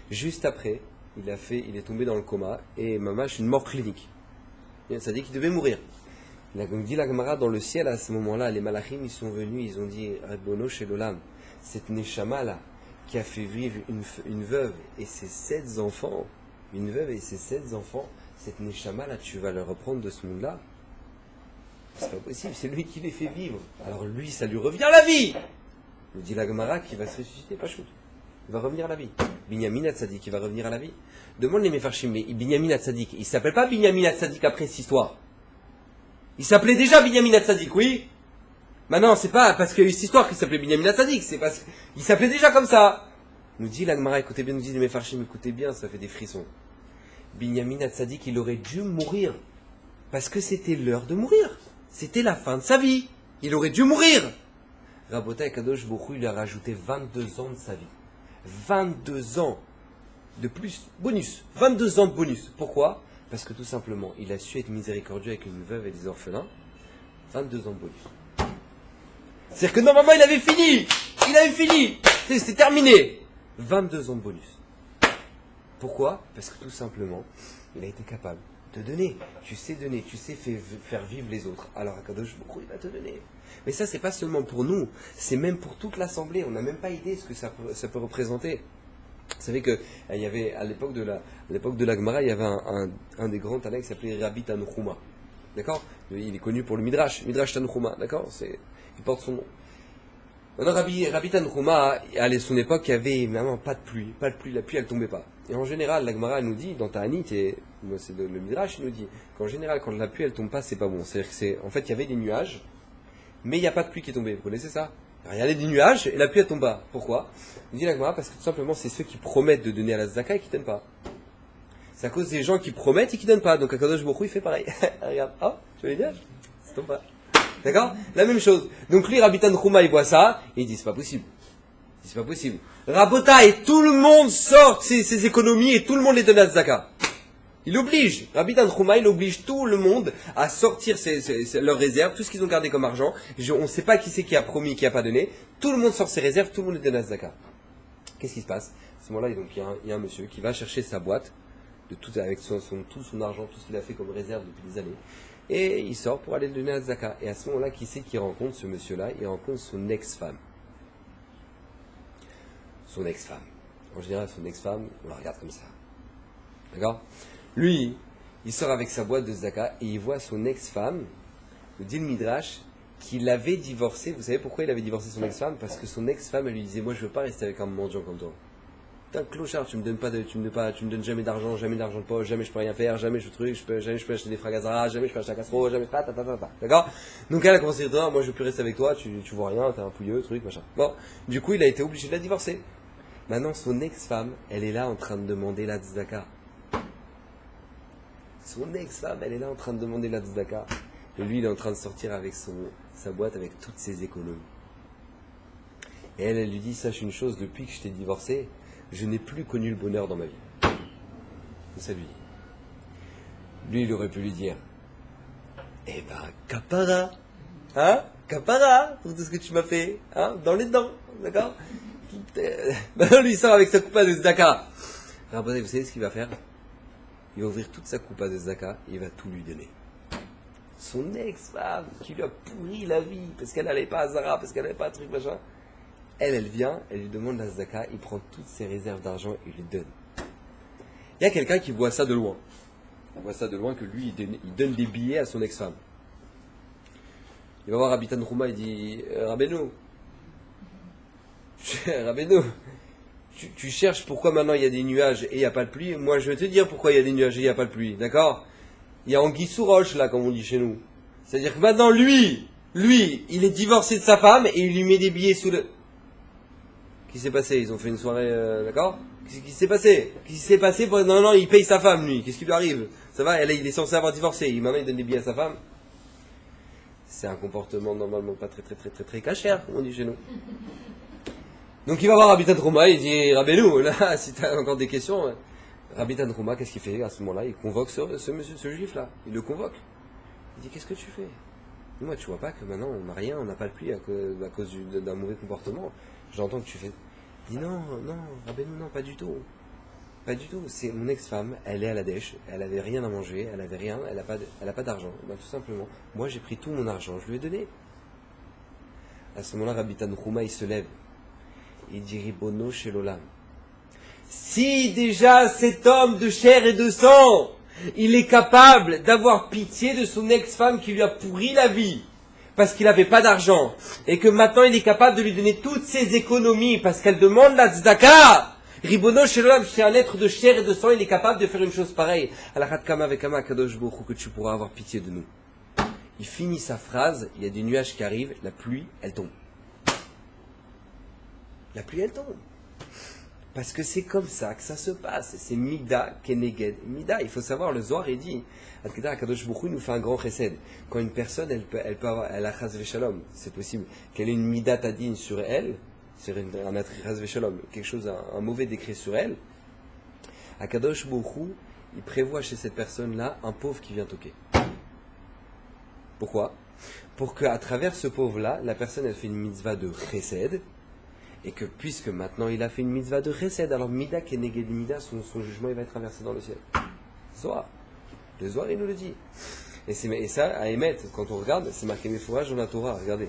Speaker 1: Juste après, il est tombé dans le coma et mamash, une mort clinique. Hatzadik, il devait mourir. Comme dit la Gemara, dans le ciel, à ce moment-là, les malachim, ils sont venus, ils ont dit, Rabbono shel olam, cette neshama-là, qui a fait vivre une veuve et ses 7 enfants, cette neshama-là, tu vas le reprendre de ce monde-là? C'est pas possible, c'est lui qui les fait vivre. Alors lui, ça lui revient à la vie. Nous dit la Gemara qui va se ressusciter, pas chou. Il va revenir à la vie. Binyamin Hatzadik, il va revenir à la vie. Demande les Mefarshim, mais Binyamin Hatzadik, il s'appelle pas Binyamin Hatzadik après cette histoire. Il s'appelait déjà Binyamin Hatzadik, oui. Maintenant, c'est pas parce qu'il y a eu cette histoire qu'il s'appelait Binyamin Hatzadik, c'est parce qu'il s'appelait déjà comme ça. Nous dit la Gemara, écoutez bien, nous dit les Mefarshim, écoutez bien, ça fait des frissons. Binyamin Hatzadik, il aurait dû mourir. Parce que c'était l'heure de mourir. C'était la fin de sa vie. Il aurait dû mourir. Rabotai Kadosh Baruch Hu, il a rajouté 22 ans de sa vie. 22 ans de plus, bonus. 22 ans de bonus. Pourquoi? Parce que tout simplement, il a su être miséricordieux avec une veuve et des orphelins. 22 ans de bonus. C'est-à-dire que normalement, il avait fini. C'est terminé. 22 ans de bonus. Pourquoi? Parce que tout simplement, il a été capable de donner. Tu sais donner, tu sais faire vivre les autres. Alors Akadosh Baruch Hu, il va te donner. Mais ça, c'est pas seulement pour nous, c'est même pour toute l'assemblée. On n'a même pas idée de ce que ça peut représenter. Vous savez que il y avait à l'époque de la Gemara, il y avait un des grands Tanaïs qui s'appelait Rabbi Tanchuma. D'accord? Il est connu pour le Midrash Tanchuma. D'accord? Il porte son nom. Maintenant, Rabbi Tanchuma, à son époque, il y avait vraiment pas de pluie, la pluie elle tombait pas. Et en général, la Gemara nous dit, dans Ta'anit, et c'est le Midrash, il nous dit qu'en général, quand la pluie elle tombe pas, c'est pas bon. C'est-à-dire que en fait, il y avait des nuages, mais il n'y a pas de pluie qui est tombée. Vous connaissez ça? Alors, il y avait des nuages et la pluie elle tombe pas. Pourquoi? Il dit la Gemara parce que tout simplement, c'est ceux qui promettent de donner à la Zaka et qui donnent pas. C'est à cause des gens qui promettent et qui donnent pas. Donc, Akadosh Baruch Hu, il fait pareil. Regarde, tu veux les nuages? Ça tombe pas. D'accord? La même chose. Donc lui, Rabbi Tanchuma, il voit ça, et il dit, c'est pas possible. Rabota, et tout le monde sort ses économies, et tout le monde les donne à Zaka. Il oblige, Rabbi Tanchuma, il oblige tout le monde à sortir leurs réserves, tout ce qu'ils ont gardé comme argent. On ne sait pas qui c'est qui a promis, qui a pas donné. Tout le monde sort ses réserves, tout le monde les donne à Zaka. Qu'est-ce qui se passe? À ce moment-là, il y a un monsieur qui va chercher sa boîte, avec tout son argent, tout ce qu'il a fait comme réserve depuis des années. Et il sort pour aller le donner à Zaka. Et à ce moment-là, qui c'est qui rencontre ce monsieur-là? Il rencontre son ex-femme. En général, son ex-femme, on la regarde comme ça. D'accord? Lui, il sort avec sa boîte de Zaka et il voit son ex-femme, le dit le Midrash, qu'il avait divorcé. Vous savez pourquoi il avait divorcé son ex-femme? Parce que son ex-femme, elle lui disait, moi je veux pas rester avec un mendiant comme toi. putain, clochard, tu me donnes jamais d'argent de poche, jamais je peux rien faire, jamais jamais je peux acheter des fragazara, jamais je peux acheter un castro, jamais je peux, d'accord? Donc elle a commencé à dire, moi je veux plus rester avec toi, tu vois rien, t'es un pouilleux, truc, machin. Bon, du coup il a été obligé de la divorcer. Maintenant son ex-femme, elle est là en train de demander la tzedaka. Son ex-femme, elle est là en train de demander la tzedaka. Et lui il est en train de sortir avec sa boîte avec toutes ses économies. Et elle lui dit, sache une chose, depuis que je t'ai divorcé, je n'ai plus connu le bonheur dans ma vie. Ça lui dit. Lui, il aurait pu lui dire, eh ben, capara, hein, capara, pour tout ce que tu m'as fait, hein, dans les dents, d'accord? Maintenant, lui, il sort avec sa coupa de Zdaka. Alors, vous savez ce qu'il va faire? Il va ouvrir toute sa coupa de Zdaka et il va tout lui donner. Son ex-femme, qui lui a pourri la vie, parce qu'elle n'allait pas à Zara, parce qu'elle n'avait pas un truc, machin. Elle vient, elle lui demande la Zdaka, il prend toutes ses réserves d'argent et il lui donne. Il y a quelqu'un qui voit ça de loin. Il voit ça de loin que lui, il donne des billets à son ex-femme. Il va voir Rabbi Tanhuma, il dit, Rabbeinu, tu cherches pourquoi maintenant il y a des nuages et il n'y a pas de pluie. Moi, je vais te dire pourquoi il y a des nuages et il n'y a pas de pluie, d'accord? Il y a anguille sous roche, là, comme on dit chez nous. C'est-à-dire que maintenant, lui, il est divorcé de sa femme et il lui met des billets sous le... Qu'est-ce qui s'est passé? Ils ont fait une soirée, d'accord? Qu'est-ce qui s'est passé? Qu'est-ce qui s'est passé? Non, il paye sa femme, lui. Qu'est-ce qui lui arrive? Ça va? Il est censé avoir divorcé. Maintenant, il donne des billets à sa femme. C'est un comportement normalement pas très cachère, comme on dit chez nous. Donc, il va voir Rabbi Tanhuma, il dit, Rabbeinu, là, si tu as encore des questions, Rabbi Tanhuma, qu'est-ce qu'il fait à ce moment-là? Il convoque ce juif-là. Il le convoque. Il dit, qu'est-ce que tu fais? Moi, tu vois pas que maintenant, on n'a rien, on n'a pas de pluie à cause d'un mauvais comportement. J'entends que tu fais. Il dit non, Rabbeinu, non, pas du tout. Pas du tout. C'est mon ex-femme, elle est à la dèche, elle avait rien à manger, elle avait rien, elle a pas d'argent. Ben, tout simplement, moi j'ai pris tout mon argent, je lui ai donné. À ce moment-là, Rabbi Tanhuma, il se lève. Il dit Ribono chez l'Olam. Si déjà cet homme de chair et de sang, il est capable d'avoir pitié de son ex-femme qui lui a pourri la vie, parce qu'il n'avait pas d'argent, et que maintenant il est capable de lui donner toutes ses économies, parce qu'elle demande la tzedaka. Ribono shel olam, c'est un être de chair et de sang, il est capable de faire une chose pareille. Alachat kama vekama kadosh baruch hu, que tu pourras avoir pitié de nous. Il finit sa phrase, il y a des nuages qui arrivent, la pluie, elle tombe. La pluie, elle tombe. Parce que c'est comme ça que ça se passe. C'est Mida Keneged. Mida, il faut savoir, le Zohar est dit, Akadosh Baruch Hu nous fait un grand chesed. Quand une personne, elle a chas v'shalom, c'est possible qu'elle ait une Mida Tadine sur elle, sur un chas v'shalom, quelque chose, un mauvais décret sur elle. Akadosh Baruch Hu, il prévoit chez cette personne-là un pauvre qui vient toquer. Pourquoi? Pour qu'à travers ce pauvre-là, la personne, elle fait une mitzvah de chesed, et que puisque maintenant il a fait une mitzvah de chesed, alors Mida Keneged Mida, son jugement il va être inversé dans le ciel. Zohar. Le Zohar il nous le dit. Et ça, à émettre, quand on regarde, c'est marqué mes fourrages dans la Torah, regardez.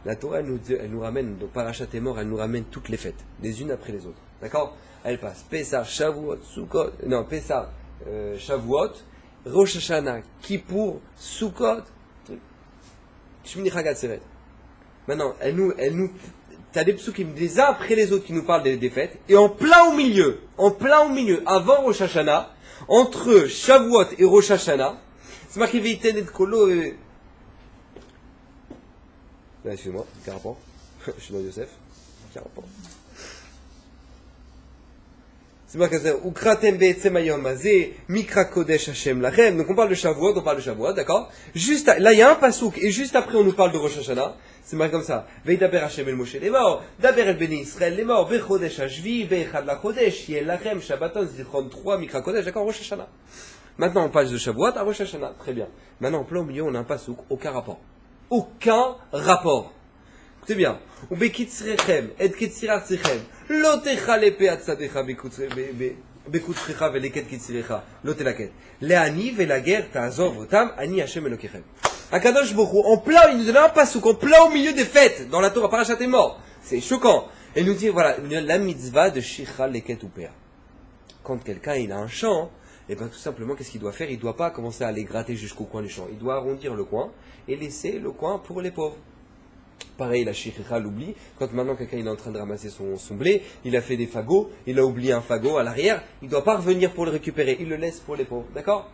Speaker 1: La Torah elle nous ramène, donc Parashat Emor, elle nous ramène toutes les fêtes, les unes après les autres. D'accord? Elle passe Pessah, Shavuot, Sukkot, Pessah, Shavuot, Rosh Hashanah, Kippour, Sukkot, Shmini Chagat Seret. Maintenant, elle nous t'as des psukim les uns après les autres qui nous parlent des fêtes, et en plein au milieu, avant Rosh Hashanah, entre Shavuot et Rosh Hashanah, c'est marqué Veiten et Kolo. Excusez-moi, quel rapport? Je suis dans Yosef. Quel rapport? C'est marqué ça. Ukratem be'etzem hayom hazeh mikra kodesh Hashem lachem. Donc on parle de Shavuot, d'accord? Là il y a un pasouk, et juste après on nous parle de Rosh Hashanah. C'est marqué comme ça. Veidaber Hashem el Moshe les morts, daber el Bnei Israël les morts, bechodesh hashvi, be'echad la chodesh, yel lachem, Shabbaton, zichron 3, mikra kodesh, d'accord, Rosh Hashanah. Maintenant on passe de Shavuot à Rosh Hashanah, très bien. Maintenant en plein milieu on a un pasouk, aucun rapport. Aucun rapport. Écoutez bien. Ubekitzrechem, et kitziratrechem, lo techale peatzadecha bekutzrecha veleket kitzrecha, lo telaket. Le'ani velager ta'azov otam, ani Hashem elokechem. Akadosh Baruch Hu, en plein, il nous donne un pasouk, en plein au milieu des fêtes, dans la Torah, Parashat Emor. C'est choquant. Et il nous dit, voilà, la mitzvah de Shicha leket upea. Quand quelqu'un, il a un champ, et bien tout simplement, qu'est-ce qu'il doit faire? Il ne doit pas commencer à aller gratter jusqu'au coin du champ. Il doit arrondir le coin, et laisser le coin pour les pauvres. Pareil, la shikha l'oublie. Quand maintenant quelqu'un il est en train de ramasser son blé, il a fait des fagots, il a oublié un fagot à l'arrière, il ne doit pas revenir pour le récupérer, il le laisse pour les pauvres. D'accord?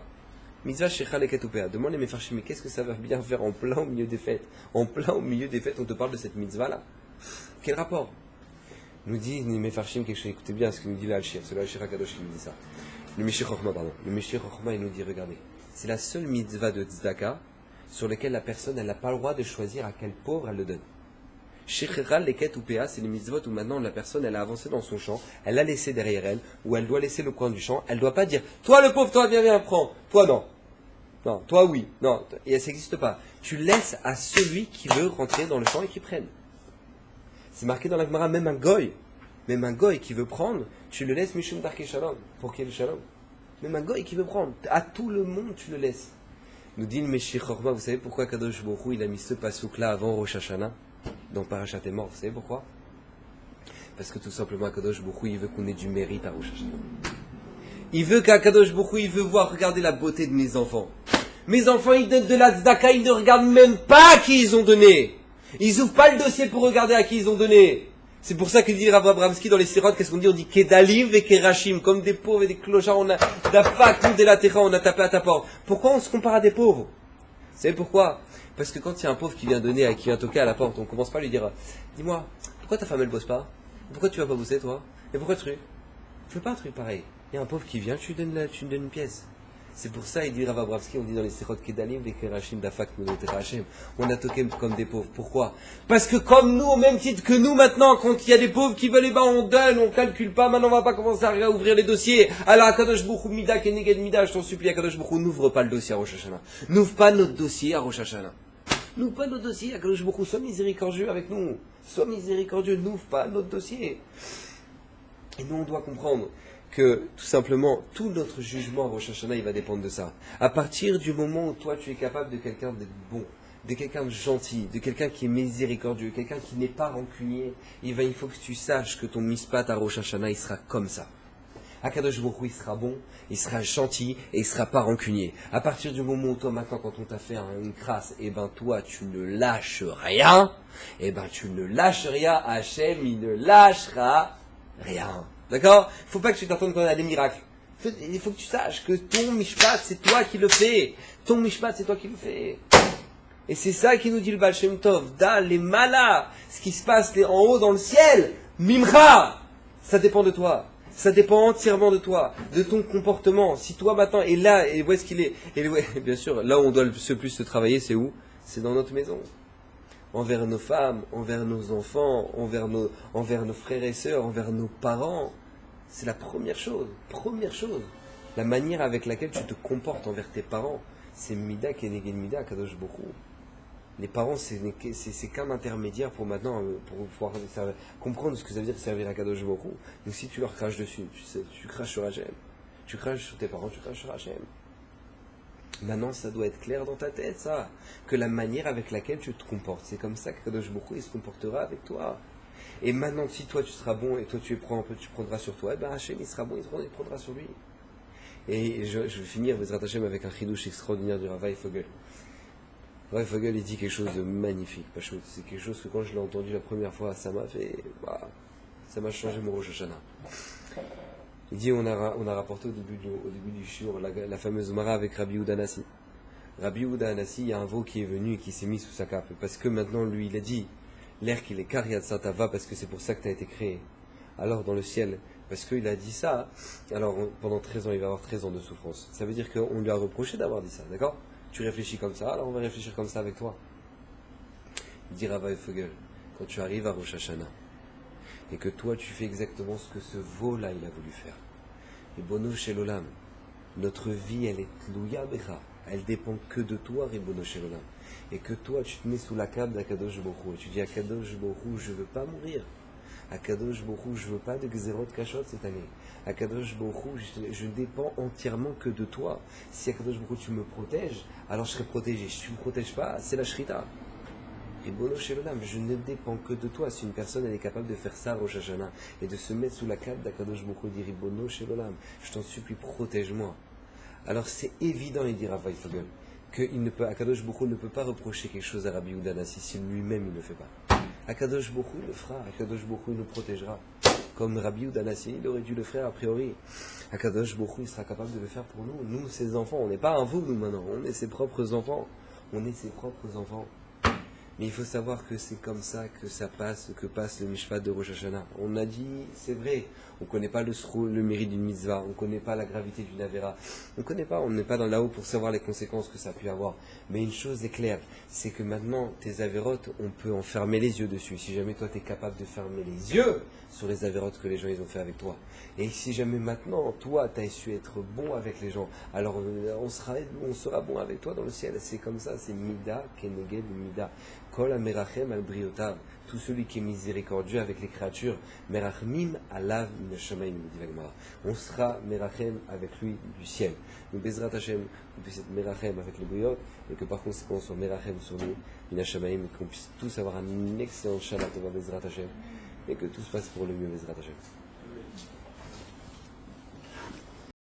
Speaker 1: Mitzvah shikha leketupea. Demande les mefarshim, mais qu'est-ce que ça va bien faire en plein au milieu des fêtes? En plein au milieu des fêtes, on te parle de cette mitzvah-là. Quel rapport? Nous dit les mefarshim quelque chose, écoutez bien ce que nous dit l'Al-Shir, c'est l'Al-Shir HaKadosh qui nous dit ça. Le Meshir Chochma, pardon. Le Meshir Chochma, il nous dit, regardez, c'est la seule mitzvah de tzedaka sur laquelle la personne, elle n'a pas le droit de choisir à quel pauvre elle le donne. Shechera leket ou PA, c'est les mitzvot où maintenant la personne, elle a avancé dans son champ, elle l'a laissé derrière elle, ou elle doit laisser le coin du champ, elle ne doit pas dire, toi le pauvre, toi viens, prends, toi non. Non, toi oui, non, et ça n'existe pas. Tu laisses à celui qui veut rentrer dans le champ et qui prenne. C'est marqué dans la Gemara, même un goy qui veut prendre, tu le laisses Mishum Darkei Shalom, pour qu'il y ait le Shalom. Même un goy qui veut prendre, à tout le monde tu le laisses. Nous dit le Meshir Chochma, vous savez pourquoi Kadosh Baruch Hu, il a mis ce pasouk-là avant Rosh Hashanah, dans Parashat Emor, vous savez pourquoi? Parce que tout simplement Kadosh Baruch Hu, il veut qu'on ait du mérite à Rosh Hashanah. Il veut qu'Akadosh Baruch Hu, il veut voir, regarder la beauté de mes enfants. Mes enfants, ils donnent de la tzedaka, ils ne regardent même pas à qui ils ont donné. Ils ouvrent pas le dossier pour regarder à qui ils ont donné. C'est pour ça que dit Rav Abramski dans les sirotes, qu'est-ce qu'on dit? On dit Kedalim et Kerachim, comme des pauvres et des clochards, on a d'afak, nous, de la terra, on a tapé à ta porte. Pourquoi on se compare à des pauvres? Vous savez pourquoi? Parce que quand il y a un pauvre qui vient donner, qui vient toquer à la porte, on commence pas à lui dire, dis-moi, pourquoi ta femme elle bosse pas? Pourquoi tu vas pas bosser toi? Et pourquoi tu fais pas un truc pareil? Il y a un pauvre qui vient, tu lui donnes une pièce. C'est pour ça, il dit Rav Abramski, on dit dans les sirotes Kedalim, les Kerachim, d'afak, nous, de Terachim, on a toqué comme des pauvres. Pourquoi? Parce que comme nous, au même titre que nous maintenant, quand il y a des pauvres qui veulent, on donne, on calcule pas, maintenant on va pas commencer à ouvrir les dossiers. Alors, Akadosh Baruch Hu, Mida, Keneged Mida, je t'en supplie, Akadosh Baruch Hu, n'ouvre pas le dossier à Rosh Hashanah. N'ouvre pas notre dossier à Rosh Hashanah. N'ouvre pas notre dossier, Akadosh Baruch Hu, sois miséricordieux avec nous. Sois miséricordieux, n'ouvre pas notre dossier. Et nous, on doit comprendre que tout simplement, tout notre jugement à Rosh Hashanah, il va dépendre de ça. À partir du moment où toi, tu es capable de quelqu'un d'être bon, de quelqu'un de gentil, de quelqu'un qui est miséricordieux, quelqu'un qui n'est pas rancunier, il faut que tu saches que ton mispat à Rosh Hashanah, il sera comme ça. Akadosh Baruch Hu, il sera bon, il sera gentil et il sera pas rancunier. À partir du moment où toi, maintenant, quand on t'a fait une crasse, toi, tu ne lâches rien, tu ne lâches rien, Hachem, il ne lâchera rien. D'accord? Il ne faut pas que tu t'attendes qu'on a des miracles. Il faut que tu saches que ton mishpat, c'est toi qui le fais. Ton mishpat, c'est toi qui le fais. Et c'est ça qui nous dit le Baal Shem Tov. Da, les malas, ce qui se passe en haut dans le ciel, mimcha, ça dépend de toi. Ça dépend entièrement de toi, de ton comportement. Si toi maintenant, et là, et où est-ce qu'il est? Et bien sûr, là où on doit le plus se travailler, c'est où? C'est dans notre maison. Envers nos femmes, envers nos enfants, envers nos frères et sœurs, envers nos parents. C'est la première chose. Première chose. La manière avec laquelle tu te comportes envers tes parents, c'est Mida Keneged Mida Kadosh Baruch Hu. Les parents, c'est qu'un intermédiaire pour maintenant, pour pouvoir comprendre ce que ça veut dire servir à Kadosh Baruch Hu. Donc si tu leur craches dessus, tu craches sur Hachem. Tu craches sur tes parents, tu craches sur Hachem. Maintenant, ça doit être clair dans ta tête, ça. Que la manière avec laquelle tu te comportes, c'est comme ça que Kadosh Baruch Hu, il se comportera avec toi. Et maintenant, si toi tu seras bon et toi tu prendras sur toi, Hachem, il sera bon, il prendra sur lui. Et je vais finir, Bezrat Hachem, avec un chidouche extraordinaire du Ravaï Fogel. Ravaï Fogel, il dit quelque chose de magnifique. C'est quelque chose que quand je l'ai entendu la première fois, ça m'a fait... ça m'a changé mon Rosh Hashanah. Il dit, on a rapporté au début du shiur la fameuse Mara avec Rabbi Yehuda Hanassi. Rabbi Yehuda Hanassi, il y a un veau qui est venu et qui s'est mis sous sa cape. Parce que maintenant, lui, il a dit, l'air qu'il est Kariat Satava, parce que c'est pour ça que tu as été créé. Alors, dans le ciel, parce qu'il a dit ça, alors pendant 13 ans, il va avoir 13 ans de souffrance. Ça veut dire qu'on lui a reproché d'avoir dit ça, d'accord? Tu réfléchis comme ça, alors on va réfléchir comme ça avec toi. Il dit Ravaï Fogel, quand tu arrives à Rosh Hashanah, et que toi tu fais exactement ce que ce veau-là il a voulu faire. Et Ribono Shel Olam, notre vie elle est tlouya becha, elle dépend que de toi Ribono Shel Olam. Et que toi tu te mets sous la cape d'Akadosh Baruch Hu, et tu dis Akadosh Baruch Hu, je veux pas mourir. Akadosh Baruch Hu, je veux pas de Gzerot Kashot cette année. Akadosh Baruch Hu, je dépends entièrement que de toi. Si Akadosh Baruch Hu tu me protèges, alors je serai protégé. Si tu me protèges pas, c'est la shrita. Ribono Shel Olam, je ne dépends que de toi. Si une personne elle est capable de faire ça Rosh Hashanah et de se mettre sous la cape d'Akadosh Baruch Hu, dit Ribono Shel Olam, je t'en supplie, protège-moi. Alors c'est évident, il dit Ravaï Fogel, Akadosh Baruch Hu ne peut pas reprocher quelque chose à Rabbi Yehuda Hanassi si lui-même il ne le fait pas. Akadosh Baruch Hu le fera, Akadosh Baruch Hu nous protégera. Comme Rabbi Yehuda Hanassi, il aurait dû le faire a priori. Akadosh Baruch Hu, il sera capable de le faire pour nous. Nous, ses enfants, on n'est pas un vous, nous maintenant, on est ses propres enfants. On est ses propres enfants. Mais il faut savoir que c'est comme ça que passe le Mishpat de Rosh Hashanah. On a dit, c'est vrai, on ne connaît pas le mérite d'une mitzvah, on ne connaît pas la gravité d'une avéra, on n'est pas dans là-haut pour savoir les conséquences que ça a pu avoir. Mais une chose est claire, c'est que maintenant, tes avérotes, on peut en fermer les yeux dessus. Si jamais toi, tu es capable de fermer les yeux sur les avérotes que les gens ils ont fait avec toi. Et si jamais maintenant, toi, tu as su être bon avec les gens, alors on sera bon avec toi dans le ciel. C'est comme ça, c'est Mida, Keneged, Mida. Kol amerachem al briotav, tout celui qui est miséricordieux avec les créatures, merachmim alav min hashamayim, dit la Gemara. On sera merachem avec lui du ciel. Nous bezrat Hashem, qu'on puisse être merachem avec les briot, et que par conséquent on soit merachem sur nous, min hashamayim, et qu'on puisse tous avoir un excellent shabbat tova bezrat Hashem, et que tout se passe pour le mieux bezrat Hashem.